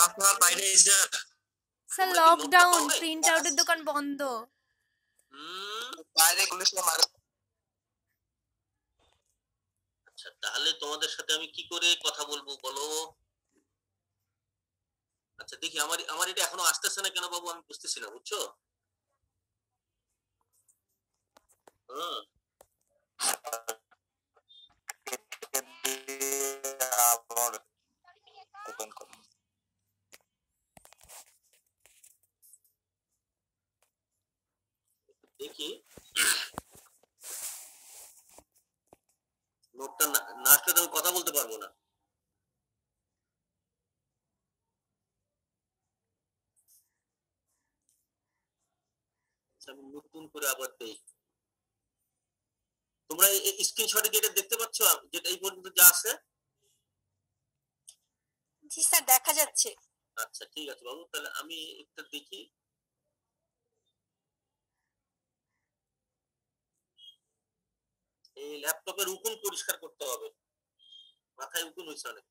আপনার বাইরে sir sir lockdown, print আউটের দোকান বন্ধ। বাইরে পুলিশে মারে। আচ্ছা, তাহলে তোমাদের সাথে আমি কি করে কথা বলবো বলো? আচ্ছা দেখি, আমার এটা এখনো আসতেছে না কেন বাবু, আমি বুঝতেছি না, বুঝছো? দেখি নোটটা না আসলে তো আমি কথা বলতে পারবো না। আমি নতুন করে আবার দেই। তোমরা স্ক্রিনশটে যেটা দেখতে পাচ্ছ, যেটা এই পর্যন্ত যা আছে? জি স্যার, দেখা যাচ্ছে। আচ্ছা ঠিক আছে বাবু, তাহলে আমি একটা দেখি। এই ল্যাপটপের উকুন পরিষ্কার করতে হবে, মাথায় উকুন হয়েছে অনেক।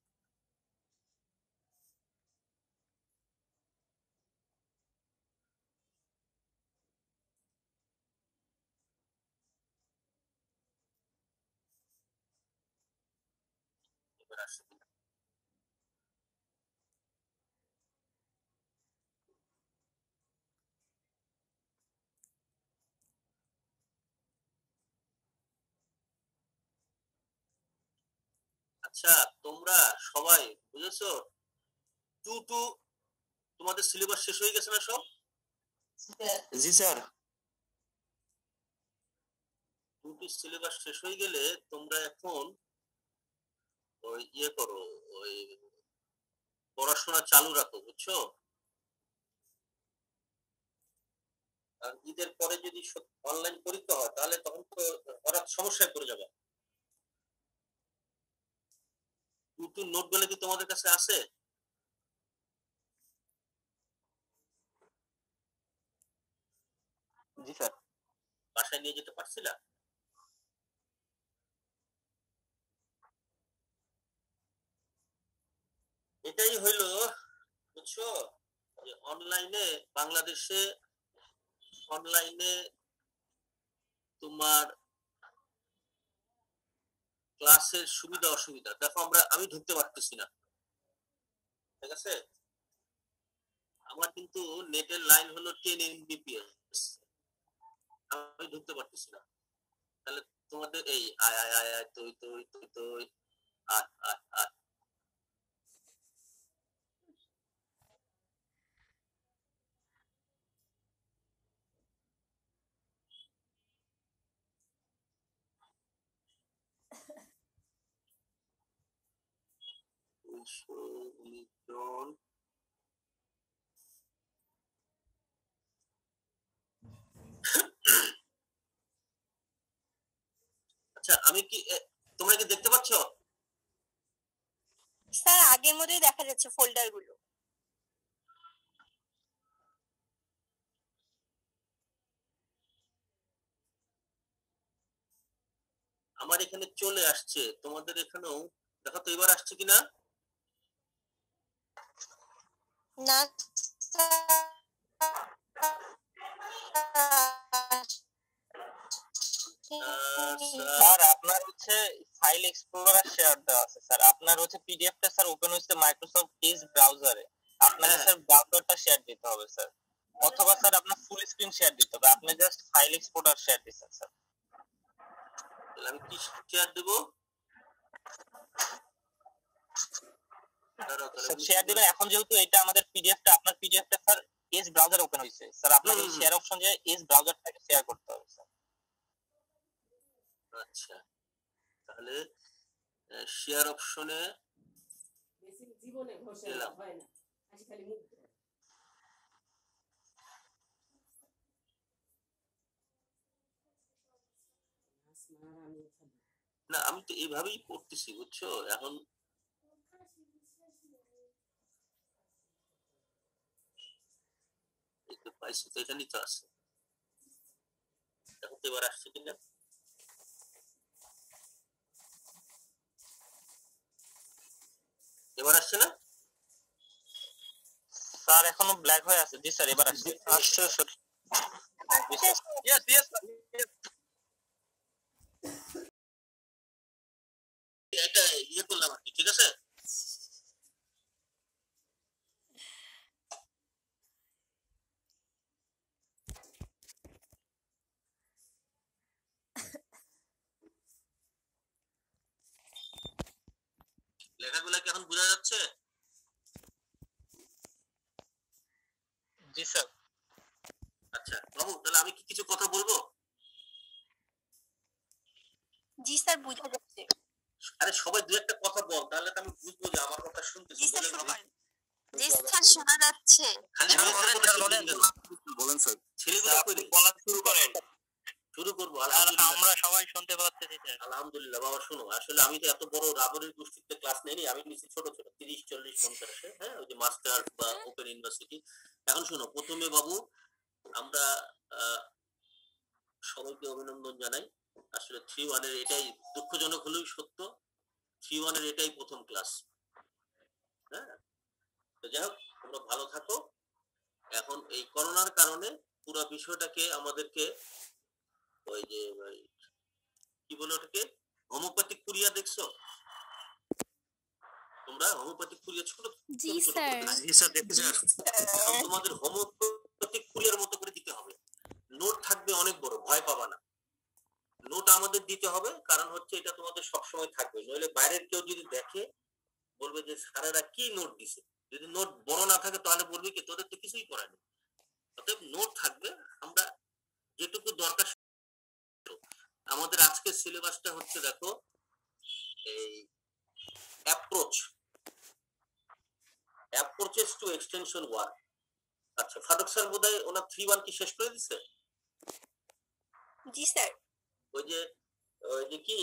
এবার আসছে কিনা। আচ্ছা তোমরা সবাই বুঝেছো? টু টু তোমাদের সিলেবাস শেষ হয়ে গেছে না সব? জি স্যার। টু টু সিলেবাস শেষ হয়ে গেলে তোমরা এখন ওই ইয়ে করো, ওই পড়াশোনা চালু রাখো, বুঝছো? আর ঈদের পরে যদি অনলাইন পরীক্ষা হয় তাহলে তখন তো হঠাৎ সমস্যায় পড়ে যাবে। টু টু নোট গুলো কি তোমাদের কাছে আছে? জি স্যার। বাসায় নিয়ে যেতে পারছিলা? এটাই হইলো, বুঝছো, যে অনলাইনে বাংলাদেশে অনলাইনে তোমার ক্লাসের সুবিধা অসুবিধা দেখো। আমি ঢুকতে পারতেছি না, ঠিক আছে? আমার কিন্তু নেটের লাইন হলো 10 Mbps, আমি ঢুকতে পারতেছি না। তাহলে তোমাদের এই আয় আয় আয় আয় তুই তুই তুই তুই আয় আয় আয়। আচ্ছা আমি কি তোমরা কি দেখতে পাচ্ছ? স্যার আগের মতোই দেখা যাচ্ছে ফোল্ডার গুলো। আমার এখানে চলে আসছে, তোমাদের এখানেও দেখো তো এবার আসছে কিনা। না স্যার আপনার হচ্ছে ফাইল এক্সপ্লোরার শেয়ার দেওয়া আছে স্যার, আপনার হচ্ছে পিডিএফটা স্যার ওপেন হচ্ছে মাইক্রোসফট এজ ব্রাউজারে, আপনাকে স্যার ব্রাউজারটা শেয়ার দিতে হবে স্যার, অথবা স্যার আপনার ফুল স্ক্রিন শেয়ার দিতে হবে। আপনি জাস্ট ফাইল এক্সপ্লোরার শেয়ার দিচ্ছেন স্যার। তাহলে আমি কি শেয়ার দেব? শেয়ার দিবেন এখন, যেহেতু এটা আমাদের পিডিএফটা, আপনার পিডিএফটা স্যার এজ ব্রাউজার ওপেন হইছে স্যার, আপনাকে শেয়ার অপশন যে এজ ব্রাউজারটাকে শেয়ার করতে হবে স্যার। আচ্ছা তাহলে শেয়ার অপশনে জীবনে ঘষে হয় না, আজ খালি মুখ না, আমি তো এভাবেই করতেছি, বুঝছো? এখন পাইছি তো, এখানেই তো আছে। এখন তো এবার আসছে কিনা, এবার আসছে না? স্যার এখনো ব্ল্যাক হয়ে আছে। জি স্যার, এবার আসছে স্যার। ইয়েস ইয়েস এটা ইয়ে করলাম আর কি, ঠিক আছে। লেখাগুলো কি এখন বোঝা যাচ্ছে? জি স্যার। আচ্ছা বাবু, তাহলে আমি কি কিছু কথা বলবো? জি স্যার, বোঝা যাচ্ছে। আরে সবাই দু একটা কথা বল, তাহলে তো আমি বুঝবো যে আমার কথা শুনতেছিস। জি স্যার, শুরু করেন। জি স্যার, শোনা যাচ্ছে। খালি বলেন স্যার। ছেলেগুলো কই রে? বলা শুরু করেন। শুরু করবো। আর আলহামদুলিল্লাহ, আমরা সবাই শুনতে পাচ্ছি স্যার। আলহামদুলিল্লাহ। বাবা শোনো, আসলে আমি তো এত বড় রাবণের গোষ্ঠীতে ক্লাস নেইনি, আমি নিচ্ছি ছোট ছোট 30, 40, 50। হ্যাঁ, ওই যে মাস্টার বা ওপেন ইউনিভার্সিটি। এখন শোনো, প্রথমে বাবু আমরা সবাইকে অভিনন্দন জানাই। আসলে 3-1 এর এটাই দুঃখজনক হলেও সত্য, 3-1 এর এটাই প্রথম ক্লাস। হ্যাঁ, তো যাই হোক, তোমরা ভালো থাকো। এখন এই করোনার কারণে পুরো বিষয়টাকে আমাদেরকে ওই যে কি বলে ওটাকে, হোমিওপ্যাথিক কুরিয়া দেখছো তোমরা? হোমিওপ্যাথিক কুরিয়া ছোট জি স্যার। জি স্যার, দেখতে স্যার। এখন তোমাদের হোমিওপ্যাথিক কুরিয়ার মতো করে দিতে হবে। নোট থাকবে অনেক বড়, ভয় পাবা না। নোট আমাদের দিতে হবে, কারণ হচ্ছে এটা তোমাদের সবসময় থাকবে, নইলে বাইরের কেউ যদি দেখে বলবে যে স্যারেরা কি নোট দিছে। যদি নোট বড় না থাকে তাহলে বলবে কি তোদের তো কিছুই করায়নি। অতএব নোট থাকবে, আমরা যেটুকু দরকার। আমাদের আজকের সিলেবাসটা হচ্ছে দেখো, এই অ্যাপ্রোচেস টু এক্সটেনশন ওয়ার্ক। আচ্ছা, ফারুক স্যার বোধহয় ওনার 3-1 কি শেষ করে দিচ্ছে? জি স্যার। ওই যে কি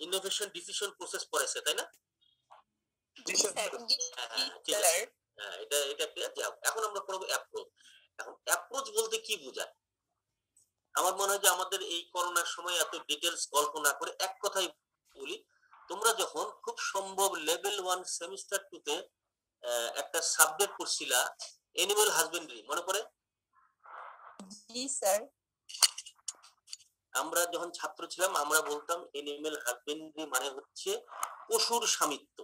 ইনোভেশন ডিসিশন প্রসেস পড়াইছে, তাই না? জি স্যার। হ্যাঁ, ঠিক আছে। হ্যাঁ, এটা ক্লিয়ার। যাও, এখন আমরা পড়বো অ্যাপ্রোচ। এখন অ্যাপ্রোচ বলতে কি বোঝায়? আমার মনে হয় যে আমাদের এই করোনার সময় এত ডিটেলস গল্প না করে এক কথাই বলি। তোমরা যখন খুব সম্ভব লেভেল 1 সেমিস্টার 2 তে একটা সাবজেক্ট পড়ছিলা, অ্যানিমাল হাজবেন্ডারি, মনে পড়ে? জি স্যার। আমরা যখন ছাত্র ছিলাম আমরা বলতাম অ্যানিমাল হাজবেন্ডারি মানে হচ্ছে পশুর স্বামিত্ব।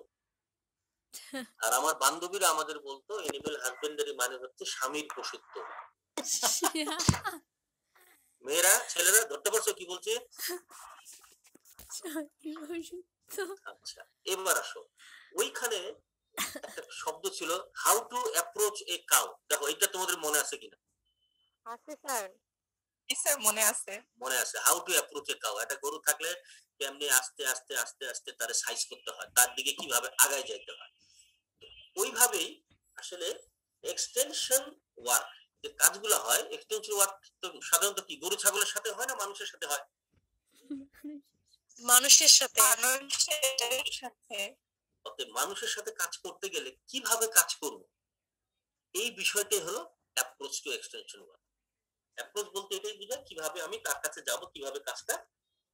আর আমার বান্ধবীরা আমাদের বলতো অ্যানিমাল হাজবেন্ডারি মানে হচ্ছে স্বামীর পশুত্ব। মেয়েরা ছেলেরা ধরতে পারছো কি বলছে? আচ্ছা, এবার আসো, ওইখানে একটা শব্দ ছিল how to approach a cow. দেখো এটা তোমাদের মনে আছে কিনা? আছে স্যার। জি স্যার, মনে আছে। মনে আছে, how to approach a cow. একটা গরু থাকলে কেমনি আস্তে আস্তে আস্তে আস্তে তারে সাইজ করতে হয়, তার দিকে কিভাবে আগায় যাইতে হয়। ওইভাবেই আসলে এক্সটেনশন ওয়ার্ক যে কাজগুলো হয়, এক্সটেনশন ওয়ার্ক তো সাধারণত কি গরু ছাগলের সাথে হয় না মানুষের সাথে হয়? মানুষের সাথে। মানুষের সাথে। অতএব মানুষের সাথে কাজ করতে গেলে কিভাবে কাজ করব, এই বিষয়টাই হলো approach to extension work. Approach বলতে এটাই বোঝায় কিভাবে আমি তার কাছে যাব, কিভাবে কাজটা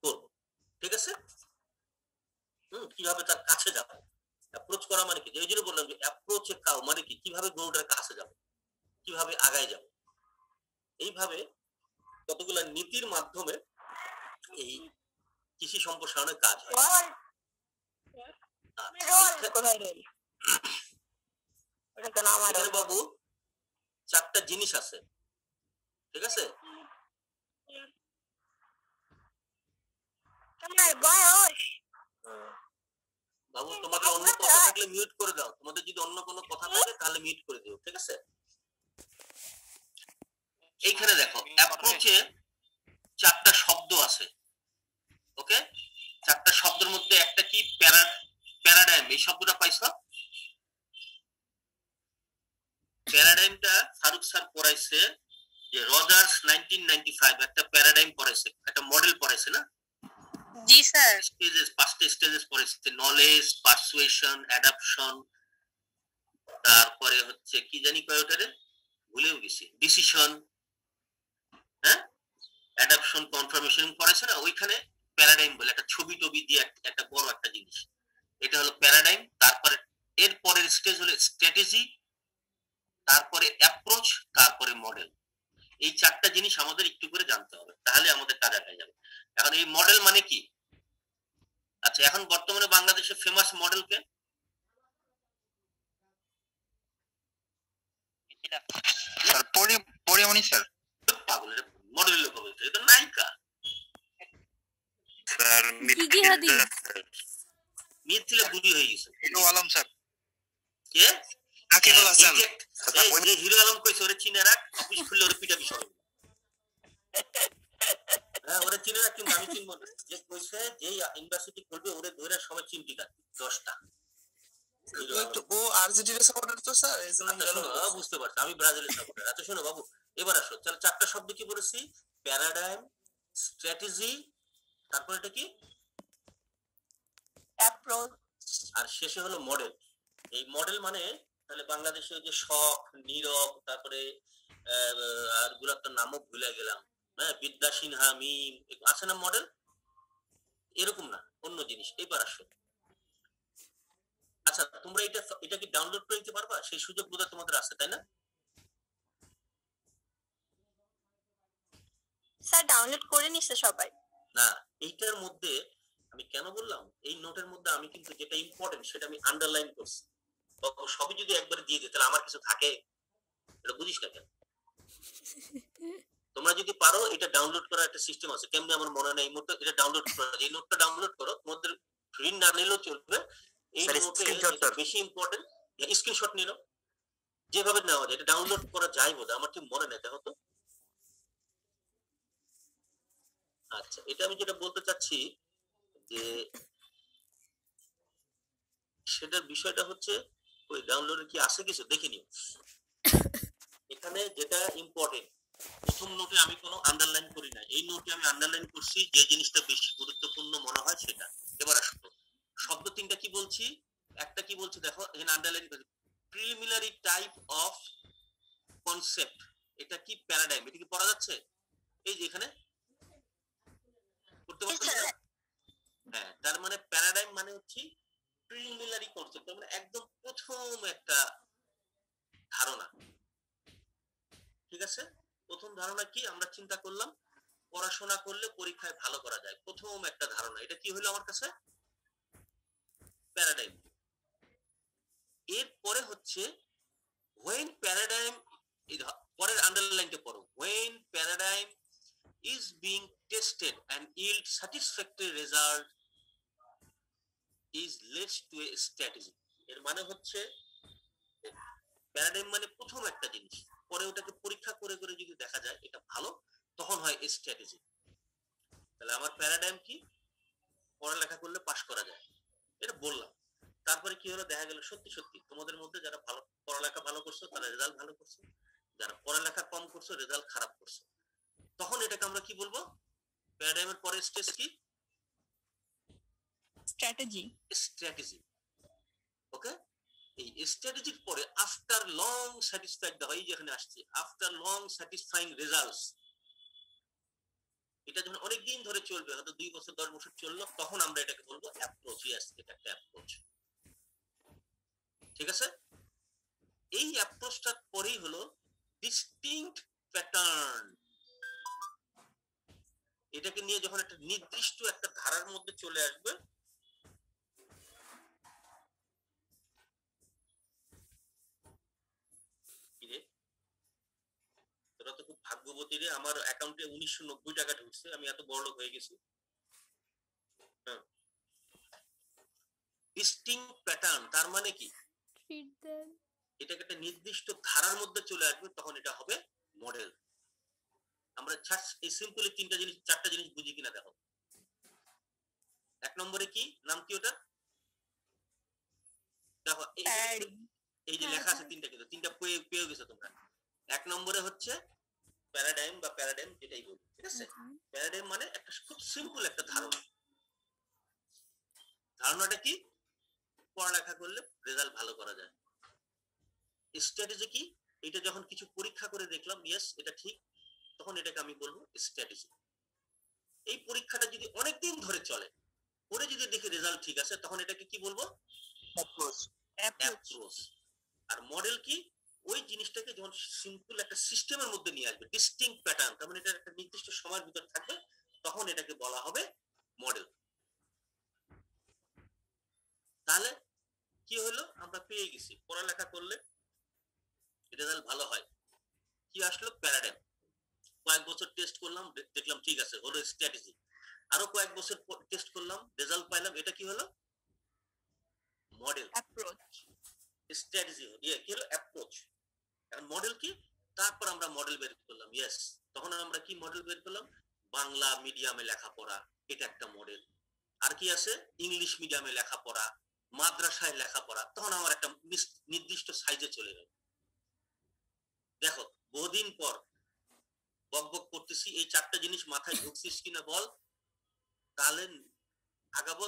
করব। ঠিক আছে? কিভাবে তার কাছে যাব। অ্যাপ্রোচ করা মানে কি, এই জন্য বললাম যে অ্যাপ্রোচ এ কাউ মানে কি, কিভাবে গরুটার কাছে যাব, কিভাবে আগায় যাব। এইভাবে কতগুলো নীতির মাধ্যমে এই কৃষি সম্প্রসারণের কাজ হয়। এখানে বাবু 4টা জিনিস আছে, ঠিক আছে? বাবু তোমাদের অন্য কথা থাকলে মিউট করে দাও, তোমাদের যদি অন্য কোনো কথা থাকে তাহলে মিউট করে দিও, ঠিক আছে? এইখানে দেখো অ্যাপ্রোচে 4টা শব্দ আছে, ওকে? 4টা শব্দের মধ্যে একটা কি, প্যারাডাইম। এই শব্দটা পাইছো? প্যারাডাইমটা ফারুক স্যার পড়াইছে যে রজার্স 1995 একটা প্যারাডাইম পড়াইছে, একটা মডেল পড়াইছে না? জি স্যার। স্টেজেস, 5টা স্টেজেস পড়াইছে, নলেজ, পারসুয়েশন, অ্যাডাপশন, তারপরে হচ্ছে কি জানি কয় ওটারে ভুলেও গেছি, ডিসিশন, হ্যাঁ, অ্যাডাপশন, কনফার্মেশন পড়াইছে না? ওইখানে প্যারাডাইম বলে একটা ছবি টবি দিয়ে একটা বড় একটা জিনিস, এটা হলো প্যারাডাইম। তারপরে এর পরের স্টেজ হলো স্ট্র্যাটেজি, তারপরে অ্যাপ্রোচ, তারপরে মডেল। এই চারটা জিনিস আমাদের একটু করে জানতে হবে, তাহলে আমাদের কাজ আগায় যাবে। এখন এই মডেল মানে কি? আচ্ছা, এখন বর্তমানে বাংলাদেশে ফেমাস মডেল কে? Sir Porimoni sir. পাগলের মডেলের লোক বলতে, এটা নায়িকা। স্যার গিগি হাদিদ। মিথিলা বুড়ি হয়ে গেছে। Hero Alom sir. কে? আকিবুল হাসান। এই যে হিরো আলম কইছে ওরে চিনে রাখ, অফিস খুললে ওরে পিটাবি সব। হ্যাঁ, ওরে চিনে রাখ, কিন্তু আমি চিনব না। যে কইছে যে ইউনিভার্সিটি খুলবে ওরে ধরে সবাই চিমটি কাটবে 10টা। ও আর্জেন্টিনা সাপোর্টার তো স্যার, এইজন্য বুঝতে পারছি, আমি ব্রাজিলের সাপোর্টার। আচ্ছা শোনো বাবু, এবার আসো, তাহলে চারটা শব্দ কি বলেছি? প্যারাডাইম, স্ট্র্যাটেজি, তারপর এটা কি, অ্যাপ্রোচ, আর শেষে হলো মডেল। এই মডেল মানে তাহলে বাংলাদেশে যে শখ, নীরব, তারপরে আর গুলার তো নামও ভুলে গেলাম, হ্যাঁ, বিদ্যা সিনহা, মিম, আছে না মডেল? এরকম না, অন্য জিনিস। এবার আসো, আচ্ছা তোমরা এটা কি ডাউনলোড করে নিতে পারবা? সেই সুযোগ বোধহয় তোমাদের আছে, তাই না? স্যার ডাউনলোড করে নিছে সবাই। না, এইটার মধ্যে আমি কেন বললাম, এই নোটের মধ্যে আমি কিন্তু যেটা ইম্পর্টেন্ট সেটা আমি আন্ডারলাইন করছি। সবই যদি একবার দিয়ে দিই তাহলে আমার কিছু থাকে? এটা বুঝিস না কেন? তোমরা যদি পারো, এটা ডাউনলোড করার একটা সিস্টেম আছে, কেমনে আমার মনে নেই। এটা ডাউনলোড করো, এই নোটটা ডাউনলোড করো, তোমাদের প্রিন্ট না নিলেও চলবে। এই নোটে বেশি ইম্পর্টেন্ট স্ক্রিনশট নিল, যেভাবে নেওয়া যায়। এটা ডাউনলোড করা যায় বোধ, আমার ঠিক মনে নেই, দেখো তো। আচ্ছা, এটা আমি যেটা বলতে চাচ্ছি যে সেটার বিষয়টা হচ্ছে, ওই ডাউনলোডে কি আছে কিছু দেখে নিও। এখানে যেটা ইম্পর্টেন্ট, প্রথম নোটে আমি কোনো আন্ডারলাইন করি না, এই নোটে আমি আন্ডারলাইন করছি যে জিনিসটা বেশি গুরুত্বপূর্ণ মনে হয় সেটা। এবার আসো, শব্দ তিনটা কি বলছি, একটা কি বলছি দেখো, এখানে আন্ডারলাইন করছি, প্রিলিমিনারি টাইপ অফ কনসেপ্ট। এটা কি প্যারাডাইম, এটা কি পড়া যাচ্ছে? এই যে এখানে করতে পারছো না? হ্যাঁ, তার মানে প্যারাডাইম মানে হচ্ছে প্রিলিমিনারি কনসেপ্ট, মানে একদম প্রথম একটা ধারণা। ঠিক আছে, প্রথম ধারণা কি আমরা চিন্তা করলাম, পড়াশোনা করলে পরীক্ষায় ভালো করা যায়, প্রথম একটা ধারণা। এটা কি হলো আমার কাছে? প্যারাডাইম। এরপরে হচ্ছে when paradigm, পরের আন্ডারলাইনটা পড়ো, when paradigm is being tested and yield satisfactory result is led to a strategy। এর মানে হচ্ছে প্যারাডাইম মানে প্রথম একটা জিনিস, পরে ওটাকে পরীক্ষা করে করে যদি দেখা যায় এটা ভালো, তখন হয় স্ট্র্যাটেজি। তাহলে আমার প্যারাডাইম কি? পড়ালেখা করলে পাস করা যায়, এটা বললাম। তারপরে কি হলো, দেখা গেল সত্যি সত্যি তোমাদের মধ্যে যারা ভালো পড়ালেখা ভালো করছো তারা রেজাল্ট ভালো করছো, যারা পড়ালেখা কম করছো রেজাল্ট খারাপ করছো। তখন এটাকে আমরা কি বলবো? প্যারাডাইমের পরে স্টেজ কি? স্ট্র্যাটেজি। স্ট্র্যাটেজি। ওকে, এই স্ট্র্যাটেজির পরে আফটার লং স্যাটিসফাইড, হয় যেখানে আসছে আফটার লং স্যাটিসফাইং রেজাল্টস, এটা যখন অনেক দিন ধরে চলবে, হয়তো 2 বছর 10 বছর চললো, তখন আমরা এটাকে বলবো অ্যাপ্রোচ। ইয়েস, এটা একটা অ্যাপ্রোচ। ঠিক আছে, এই অ্যাপ্রোচটার পরেই হলো ডিস্টিংক্ট প্যাটার্ন। এটাকে নিয়ে যখন একটা নির্দিষ্ট একটা ধারার মধ্যে চলে আসবে, তোরা তো খুব ভাগ্যবতী রে, আমার অ্যাকাউন্টে 1990 টাকা ঢুকছে, আমি এত বড়লোক হয়ে গেছি। ডিস্টিংক্ট প্যাটার্ন তার মানে কি? এটাকে একটা নির্দিষ্ট ধারার মধ্যে চলে আসবে, তখন এটা হবে মডেল। আমরা এই সিম্পলি চারটা জিনিস বুঝি কিনা দেখো। 1 নম্বরে কি নাম কি ওটা দেখো, এই যে লেখা আছে তিনটা, কিন্তু তিনটা পেয়ে গেছো তোমরা। 1 নম্বরে হচ্ছে প্যারাডাইম বা প্যারাডাইম, যেটাই বলি। ঠিক আছে, প্যারাডাইম মানে একটা খুব সিম্পল একটা ধারণা। ধারণাটা কি? পড়ালেখা করলে রেজাল্ট ভালো করা যায়। স্ট্র্যাটেজি কি? এটা যখন কিছু পরীক্ষা করে দেখলাম ইয়েস এটা ঠিক, তখন এটাকে আমি বলবো স্ট্র্যাটেজি। এই পরীক্ষাটা যদি অনেকদিন ধরে চলে, পরে যদি দেখি রেজাল্ট ঠিক আছে, তখন এটাকে কি বলবো? অ্যাপ্রোচ। আর মডেল কি? ওই জিনিসটাকে সিম্পল একটা সিস্টেমের মধ্যে নিয়ে আসবে, ডিস্টিংক্ট প্যাটার্ন, তার মানে এটা একটা নির্দিষ্ট সময়ের ভিতর থাকবে, তখন এটাকে বলা হবে মডেল। তাহলে কি হলো, আমরা পেয়ে গেছি, পড়ালেখা করলে এটা তাহলে ভালো হয়। কি আসলো, প্যারাডাইম। কয়েক বছর টেস্ট করলাম, দেখলাম ঠিক আছে, হলো স্ট্র্যাটেজি। আরো কয়েক বছর টেস্ট করলাম, রেজাল্ট পাইলাম, এটা কি হলো, মডেল। অ্যাপ্রোচ। স্ট্র্যাটেজি কি হলো, অ্যাপ্রোচ। এখন মডেল কি, তারপর আমরা মডেল বের করলাম। ইয়েস, তখন আমরা কি মডেল বের করলাম, বাংলা মিডিয়ামে লেখাপড়া, এটা একটা মডেল। আর কি আছে, ইংলিশ মিডিয়ামে লেখাপড়া, মাদ্রাসায় লেখাপড়া, তখন আমার একটা নির্দিষ্ট সাইজে চলে গেল। দেখো বহুদিন পর বকবক করতেছি, এই চারটা জিনিস মাথায় ঢুকছিস কিনা বল, তাহলে আগাবো,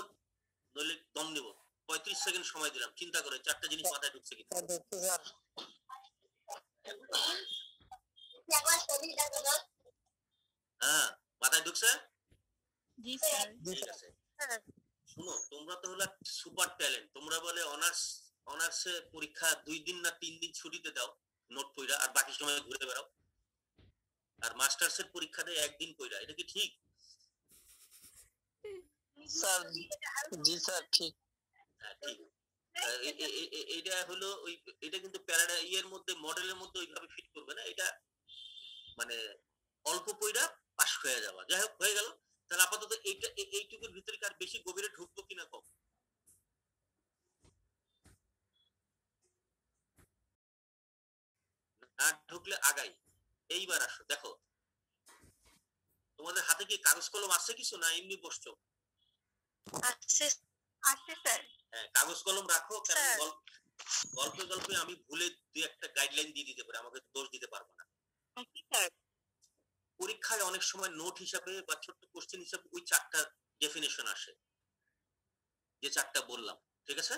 নইলে দম নেব। 35 সেকেন্ড সময় দিলাম, চিন্তা করে চারটা জিনিস মাথায় ঢুকছে কিনা। হ্যাঁ, মাথায় ঢুকছে। জি স্যার। ঠিক আছে, শুনো, তোমরা তো হলো সুপার ট্যালেন্ট। তোমরা বলে অনার্সে পরীক্ষা 2 দিন না 3 দিন ছুটিতে দাও নোট পড়া, আর বাকি সময় ঘুরে বেড়াও, আর মাস্টার্সের পরীক্ষা দেয় 1 দিন পড়া, এটা কি ঠিক? স্যার জি স্যার ঠিক। হ্যাঁ ঠিক। এটা হলো ওই, এটা কিন্তু প্যারাডাইম এর মধ্যে, মডেলের মধ্যে ওইভাবে ফিট করবে না, এটা মানে অল্প পড়া পাস হয়ে যাওয়া। যাই হোক, হয়ে গেল। তাহলে আপাতত এইটুকুর ভিতরে আর বেশি গভীরে ঢুকবো কিনা কম, না ঢুকলে আগাই। এইবার আসো, দেখো তোমাদের হাতে কি কাগজ কলম আছে কিছু, না এমনি বসছো? আছে আছে স্যার। হ্যাঁ, কাগজ কলম রাখো, কারণ গল্পে গল্পে আমি ভুলে 2-1টা গাইডলাইন দিয়ে দিতে পারি, আমাকে দোষ দিতে পারবো না। স্যার পরীক্ষায় অনেক সময় নোট হিসাবে বা ছোট্ট কোশ্চেন হিসাবে ওই 4টা ডেফিনেশন আসে, যে 4টা বললাম। ঠিক আছে,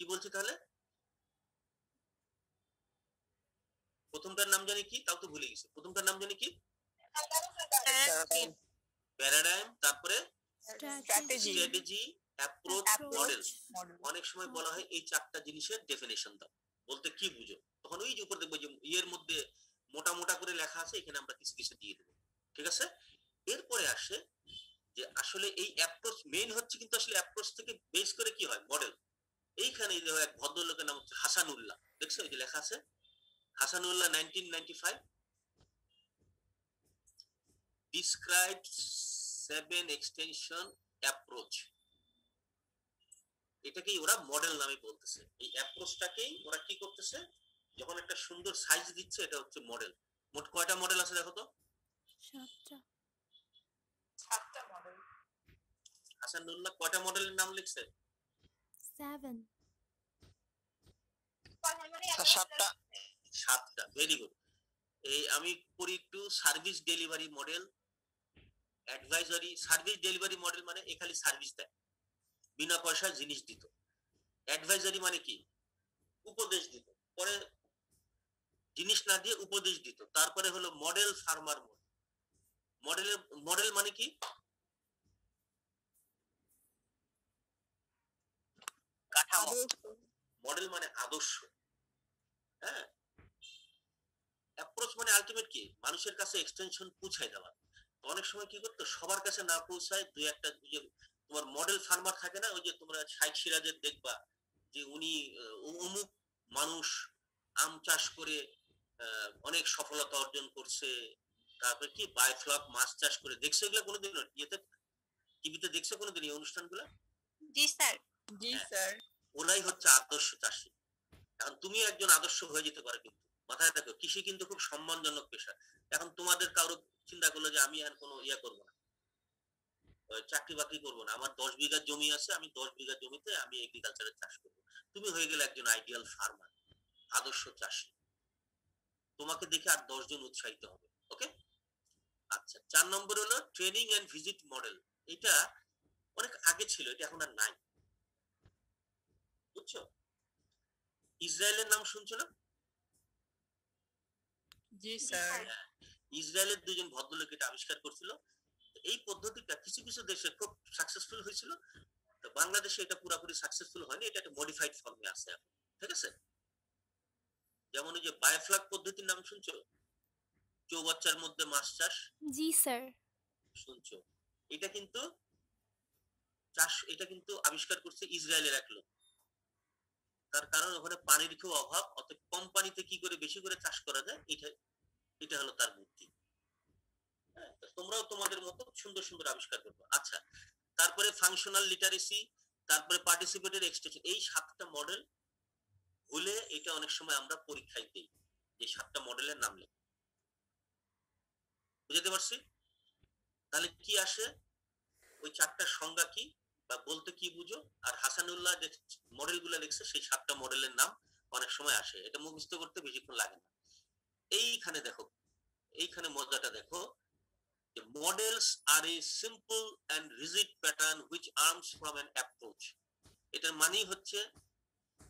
কি বলছি তাহলে? প্রথমটার নাম জানি কি, তাও তো ভুলে গেছি। প্রথমটার নাম জানি কি, প্যারাডাইম, তারপরে স্ট্র্যাটেজি, অ্যাপ্রোচ, মডেল। অনেক সময় বলা হয় এই 4টা জিনিসের ডেফিনেশন দাও, বলতে কি বুঝো, তখন ওই যে উপর দেখবো যে এর মধ্যে মোটা মোটা করে লেখা আছে, এখানে আমরা কিছু কিছু দিয়ে দেবো। ঠিক আছে, এরপরে আসে যে আসলে এই অ্যাপ্রোচ মেইন হচ্ছে, কিন্তু আসলে অ্যাপ্রোচ থেকে বেস করে কি হয়, মডেল। এইখানে এক ভদ্রলোকের নাম হচ্ছে হাসানুল্লাহ, দেখছো এই যে লেখা আছে, হাসানুল্লাহ 1995 described 7 extension approach। এটাকেই ওরা মডেল নামে বলতেছে। এই অ্যাপ্রোচটাকেই ওরা কি করতেছে, যখন একটা সুন্দর সাইজ দিচ্ছে, এটা হচ্ছে মডেল। মোট কয়টা মডেল আছে দেখো তো? 7টা মডেল। হাসানুল্লাহ কয়টা মডেলের নাম লিখছে? 7 7টা। Very good. এই আমি পড়ি একটু, service delivery model, advisory. Service delivery model মানে এ খালি সার্ভিস দেয়, বিনা পয়সায় জিনিস দিত। অ্যাডভাইজারি মানে কি, উপদেশ দিত, পরে জিনিস না দিয়ে উপদেশ দিত। তারপরে হলো মডেল ফার্মার মডেল। মডেল মানে কি, কাঠামো। মডেল মানে আদর্শ। হ্যাঁ, অ্যাপ্রোচ মানে আলটিমেট কি, মানুষের কাছে এক্সটেনশন পৌঁছায় দেওয়া। অনেক সময় কি করতো, সবার কাছে না পৌঁছায়, 2-1টা তোমার মডেল ফার্মার থাকে না, ওই যে তোমরা শাইখ সিরাজের দেখবা যে উনি অমুক মানুষ আম চাষ করে অনেক সফলতা অর্জন করছে, তারপরে কি বায়োফ্লক মাছ চাষ করে, দেখছো এগুলো কোনোদিন ইয়েতে, টিভিতে দেখছো কোনোদিন এই অনুষ্ঠানগুলো? জি স্যার। জি স্যার। ওরাই হচ্ছে আদর্শ চাষী। এখন তুমি একজন আদর্শ হয়ে যেতে পারো, কিন্তু মাথায় রাখো কৃষি কিন্তু খুব সম্মানজনক পেশা। এখন তোমাদের কারো চিন্তা করলো যে আমি আর কোনো ইয়া করবো না, চাকরি বাকরি করবো না, আমার 10 বিঘা জমি আছে, আমি 10 বিঘা জমিতে আমি এগ্রিকালচারের চাষ করবো। তুমি হয়ে গেলে একজন আইডিয়াল ফার্মার, আদর্শ চাষী। তোমাকে দেখে আর 10 জন উৎসাহিত হবে। ওকে, আচ্ছা। 4 নম্বর হলো ট্রেনিং এন্ড ভিজিট মডেল। এটা অনেক আগে ছিল, এটা এখন আর নাই, বুঝছো? ইসরায়েলের নাম শুনছো না? জি স্যার। ইসরায়েলের 2জন ভদ্রলোক এটা আবিষ্কার করছিল। এই পদ্ধতিটা কিছু কিছু দেশে খুব সাকসেসফুল হয়েছিল, তো বাংলাদেশে এটা পুরোপুরি সাকসেসফুল হয়নি, এটা একটা মডিফাইড ফর্মে আছে এখন। ঠিক আছে, যেমন ওই যে বায়োফ্লাগ পদ্ধতির নাম শুনছো, চৌবাচ্চার মধ্যে মাছ চাষ জি স্যার। শুনছো, এটা কিন্তু এটা কিন্তু আবিষ্কার করছে ইসরায়েলের এক লোক। তার কারণ ওখানে পানির খুব অভাব, অত কম পানিতে কি করে বেশি করে চাষ করা যায়, এটা হলো তার বুদ্ধি। হ্যাঁ, তোমরাও তোমাদের মতো সুন্দর সুন্দর আবিষ্কার করবে। আচ্ছা, তারপরে ফাংশনাল লিটারেসি, তারপরে পার্টিসিপেটেড এক্সটেনশন, এই 7টা মডেল ভুলে এটা অনেক সময় আমরা পরীক্ষায় দিই, যে 7টা মডেলের নাম লেখ। বুঝতে পারছি? তাহলে কি আসে, ওই 4টার সংজ্ঞা কি বা বলতে কি বুঝো, আর হাসানুল্লাহ যে মডেলগুলো লিখছে সেই 7টা মডেলের নাম অনেক সময় আসে। এটা মুখস্থ করতে বেশিক্ষণ লাগে না। এইখানে দেখো, এইখানে মজাটা দেখো, যে models are a simple and rigid pattern which arms from an approach. এটার মানেই হচ্ছে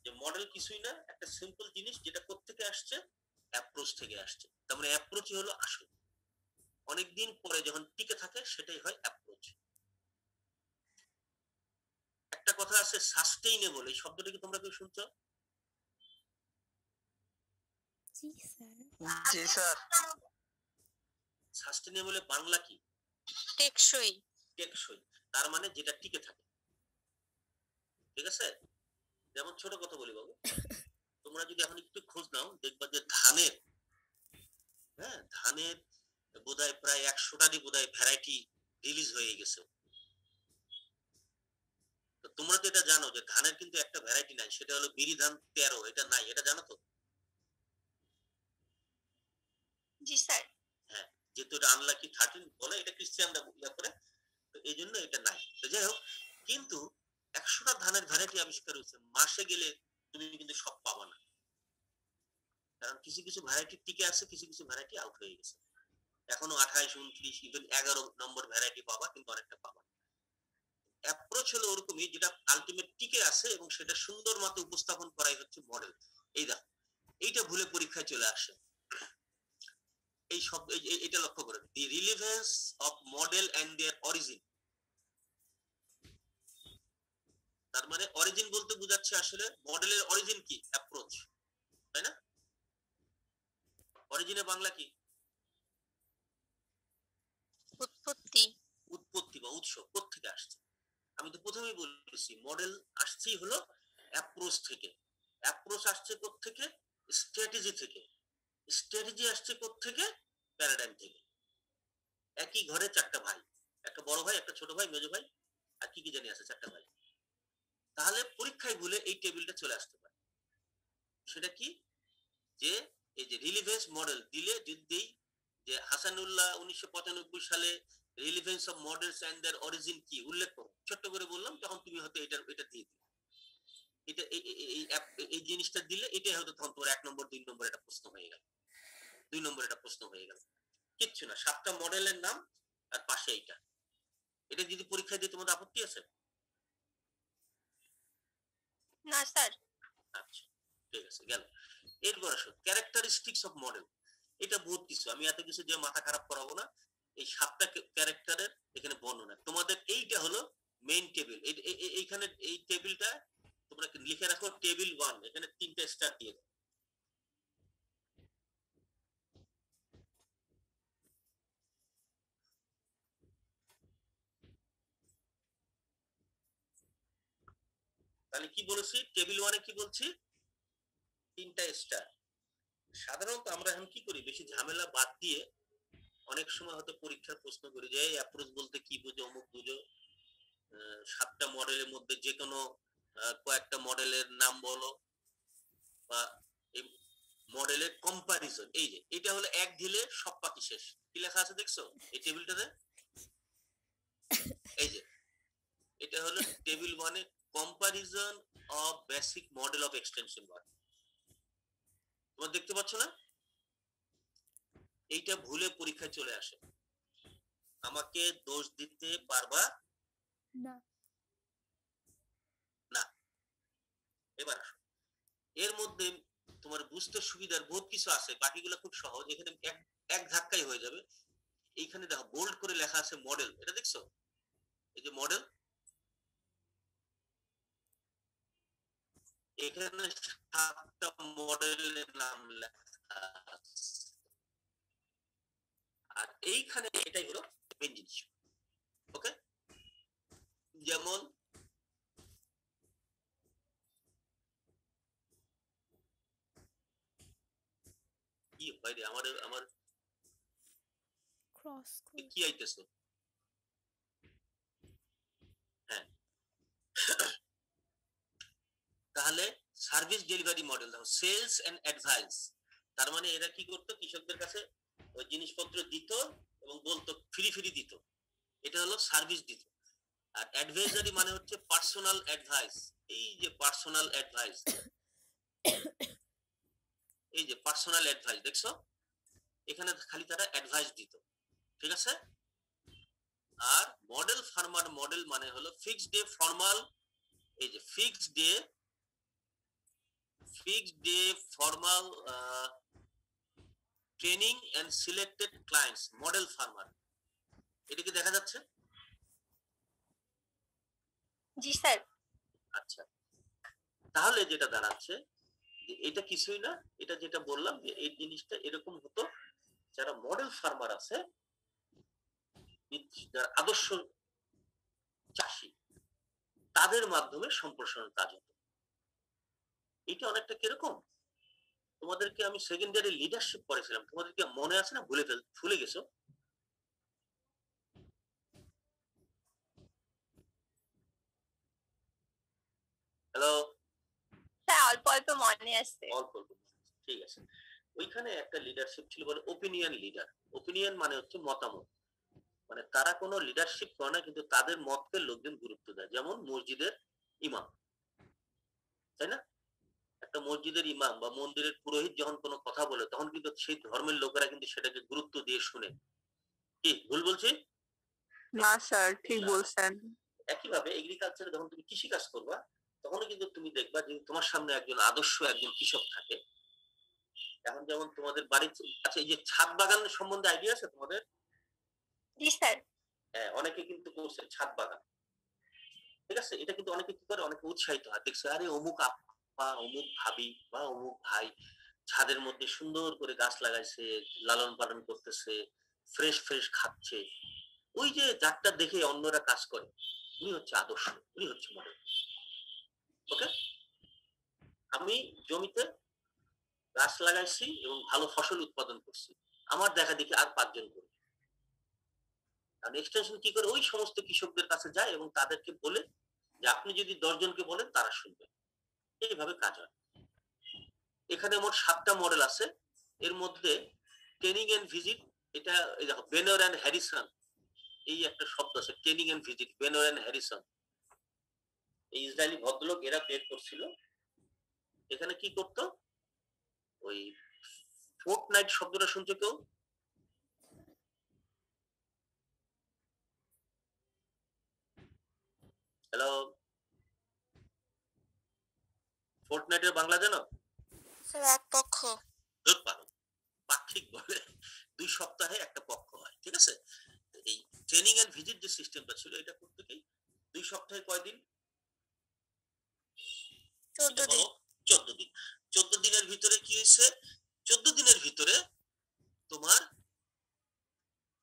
যে মডেল কিছুই না, একটা সিম্পল জিনিস যেটা কোত্থেকে আসছে, অ্যাপ্রোচ থেকে আসছে। তার মানে অ্যাপ্রোচই হলো আসল। অনেকদিন পরে যখন টিকে থাকে সেটাই হয় অ্যাপ্রোচ। একটা কথা আছে সাস্টেইনেবল, এই শব্দটা কি তোমরা কেউ শুনছো? জি স্যার। জি স্যার। সাস্টেইনেবলের বাংলা কি? টেকসই। টেকসই, তার মানে যেটা টিকে থাকে। ঠিক আছে? যেমন ছোট কথা বলি বাবু, তোমরা যদি এখন একটু খোঁজ নাও দেখবা যে ধানের, হ্যাঁ, ধানের বোধহয় প্রায় 100টারই বোধহয় ভ্যারাইটি রিলিজ হয়ে গেছে। তো তোমরা তো এটা জানো যে ধানের কিন্তু একটা ভ্যারাইটি নাই, সেটা হলো বিরি ধান 13, এটা নাই, এটা জানো তো? জি স্যার। হ্যাঁ, যেহেতু এটা আনলাকি 13 বলে, এটা ক্রিশ্চিয়ানরা ইয়া করে, তো এই জন্য এটা নাই। তো যাই হোক, কিন্তু 100টা ধানের ভ্যারাইটি আবিষ্কার হয়েছে, মাসে গেলে তুমি কিন্তু সব পাবা না, কারণ কিছু কিছু ভ্যারাইটি টিকে আছে, কিছু কিছু ভ্যারাইটি আউট হয়ে গেছে। এখনো 28, 29, ইভেন 11 নম্বর ভ্যারাইটি পাবা, কিন্তু অনেকটা পাবা। অ্যাপ্রোচ হলো ওরকমই, যেটা আলটিমেট টিকে আছে এবং সেটা সুন্দর মতো উপস্থাপন করাই হচ্ছে মডেল। এই দেখো, এইটা ভুলে পরীক্ষায় চলে আসে। এই সব এটা লক্ষ্য করেন, the relevance of model and their origin. তার মানে অরিজিন বলতে বোঝাচ্ছে আসলে মডেলের অরিজিন কি, অ্যাপ্রোচ, তাই না? অরিজিনে বাংলা কি? উৎপত্তি। উৎপত্তি বা উৎস, কোত্থেকে আসছে। আমি তো প্রথমেই বলেছি মডেল আসছেই হলো অ্যাপ্রোচ থেকে। অ্যাপ্রোচ আসছে কোত্থেকে? স্ট্র্যাটেজি থেকে। স্ট্র্যাটেজি আসছে কোত্থেকে? প্যারাডাইম থেকে। একই ঘরে 4টা ভাই, একটা বড় ভাই, একটা ছোট ভাই, মেজো ভাই, আর কি কি জানি আছে 4টা ভাই। তাহলে পরীক্ষায় ভুলে এই টেবিলটা চলে আসতে পারে। সেটা কি, যে এই যে রিলিভেন্স মডেল দিলে, যদি যে হাসানুল্লাহ 1995 সালে relevance of models and their origin কি উল্লেখ করো, ছোট্ট করে বললাম, তখন তুমি হয়তো এটা দিয়ে দিলে, এটা এই জিনিসটা দিলে এটাই হয়তো তখন তোমার 1 নম্বর 2 নম্বর এটা প্রশ্ন হয়ে গেল, 2 নম্বর এটা প্রশ্ন হয়ে গেল। কিচ্ছু না, 7টা মডেলের নাম আর পাশে এইটা। এটা যদি পরীক্ষায় দিয়ে তোমাদের আপত্তি আছে? না স্যার। আচ্ছা, ঠিক আছে, গেল। এরপর আসো ক্যারেক্টারিস্টিক্স অফ মডেল। এটা বহুত কিছু, আমি এত কিছু দিয়ে মাথা খারাপ করাবো না। এই 7টা ক্যারেক্টারের এখানে বর্ণনা, তোমাদের এইটা হলো মেইন টেবিল। এইখানে এই টেবিলটা তোমরা লিখে রাখো, টেবিল 1, এখানে 3টা স্টার দিয়ে দাও। তাহলে কি বলেছি, টেবিল 1-এ কি বলছি, 3টা স্টার। সাধারণত আমরা এখন কি করি, বেশি ঝামেলা বাদ দিয়ে অনেক সময় হয়তো পরীক্ষার প্রশ্ন করি যে এই অ্যাপ্রোচ বলতে কি বুঝো, অমুক বুঝো, 7টা মডেলের মধ্যে যে কোনো কয়েকটা মডেলের নাম বলো, বা এই মডেলের কম্পারিজন। এই যে এটা হলো এক ঢিলে সব পাখি শেষ, কি লেখা আছে দেখছো এই টেবিলটাতে? এই যে এটা হলো টেবিল 1-এ comparison of basic model of extension work. তোমরা দেখতে পাচ্ছ না? এইটা ভুলে পরীক্ষায় চলে আসে। আমাকে দোষ দিতে পারবা না। না। এবার আসো, এর মধ্যে তোমার বুঝতে সুবিধার বহুত কিছু আছে, বাকিগুলো খুব সহজ, এখানে এক ধাক্কায় হয়ে যাবে। এইখানে দেখো বোল্ড করে লেখা আছে মডেল, এটা দেখছো? এই যে মডেল, এখানে 7টা মডেলের নাম লেখা আছে। আর এইখানে এটাই হলো মেইন জিনিস। ওকে, যেমন কি হয় রে আমার ক্রস কি আইতেছে? হ্যাঁ, তাহলে সার্ভিস ডেলিভারি মডেল দেখো, সেলস এন্ড অ্যাডভাইস। তার মানে এরা কি করতো, কৃষকদের কাছে ওই জিনিসপত্র দিত এবং বলতো ফ্রি ফ্রি দিত, এটা হলো সার্ভিস দিত। আর অ্যাডভাইজারি মানে হচ্ছে পার্সোনাল অ্যাডভাইস। এই যে পার্সোনাল অ্যাডভাইস, এই যে পার্সোনাল অ্যাডভাইস দেখছো, এখানে খালি তারা অ্যাডভাইস দিত, ঠিক আছে। আর মডেল ফার্মার মডেল মানে হলো ফিক্সড ডে ফর্মাল, এই যে fixed day formal training and selected clients, model farmer. এটা কি দেখা যাচ্ছে? জি স্যার। আচ্ছা, তাহলে যেটা দাঁড়াচ্ছে যে এটা কিছুই না, এটা যেটা বললাম যে এই জিনিসটা এরকম হতো, যারা মডেল ফার্মার আছে, যারা আদর্শ চাষী, তাদের মাধ্যমে সম্প্রসারণ কাজ হতো। এটা অনেকটা কিরকম, তোমাদেরকে আমি সেকেন্ডারি লিডারশিপ করেছিলাম, তোমাদেরকে মনে আছে না? ভুলে গেছো? হ্যালো, স্যার অল্প অল্প মনে আছে। অল্প অল্প, ঠিক আছে। ওইখানে একটা লিডারশিপ ছিল বলে ওপিনিয়ন লিডার। ওপিনিয়ন মানে হচ্ছে মতামত, মানে তারা কোনো লিডারশিপ করে না, কিন্তু তাদের মতকে লোকজন গুরুত্ব দেয়। যেমন মসজিদের ইমাম, তাই না? একটা মসজিদের ইমাম বা মন্দিরের পুরোহিত যখন কোনো কথা বলে, তখন কিন্তু সেই ধর্মের লোকেরা কিন্তু সেটাকে গুরুত্ব দিয়ে শুনে। কি ভুল বলছি? না স্যার, ঠিক বলছেন। একইভাবে এগ্রিকালচারে যখন তুমি কৃষি কাজ করবা, তখন কিন্তু তুমি দেখবা যে তোমার সামনে একজন আদর্শ একজন কৃষক থাকে। এখন যেমন তোমাদের বাড়িতে, আচ্ছা এই যে ছাদ বাগান সম্বন্ধে আইডিয়া আছে তোমাদের? জি স্যার। হ্যাঁ, অনেকে কিন্তু করছে ছাদ বাগান, ঠিক আছে। এটা কিন্তু অনেকে কি করে, অনেকে উৎসাহিত হয়, দেখছে আরে অমুক আপা, অমুক ভাবি বা অমুক ভাই ছাদের মধ্যে সুন্দর করে গাছ লাগাইছে, লালন পালন করতেছে, ফ্রেশ ফ্রেশ খাচ্ছে। ওই যে যারটা দেখে অন্যরা কাজ করে, উনি হচ্ছে আদর্শ, উনি হচ্ছে মডেল। ওকে, আমি জমিতে গাছ লাগাইছি এবং ভালো ফসল উৎপাদন করছি, আমার দেখা দেখি আর 5 জন করে। কারণ এক্সটেনশন কি করে, ওই সমস্ত কৃষকদের কাছে যায় এবং তাদেরকে বলে যে আপনি যদি 10 জনকে বলেন তারা শুনবে। এইভাবে কাজ হয়। এখানে মোট 7টা মডেল আছে। এর মধ্যে ট্রেনিং এন্ড ভিজিট, এটা এই দেখো বেনর এন্ড হ্যারিসন, এই একটা শব্দ আছে, training and visit, Benor and Harrison, এই ইসরায়েলি ভদ্রলোক এরা বের করছিল। এখানে কি করতো, ওই ফোর্টনাইট শব্দটা শুনছো কেউ? হ্যালো, ফোর্টনাইটের বাংলা জানো? স্যার এক পক্ষ। পাক্ষিক বলে 2 সপ্তাহে একটা পক্ষ হয়, ঠিক আছে। এই ট্রেনিং এন্ড ভিজিট যে সিস্টেমটা ছিল, এটা করতে কি 2 সপ্তাহে কয়দিন? 14 দিন। 14 দিন। 14 দিনের ভিতরে কি হয়েছে, 14 দিনের ভিতরে তোমার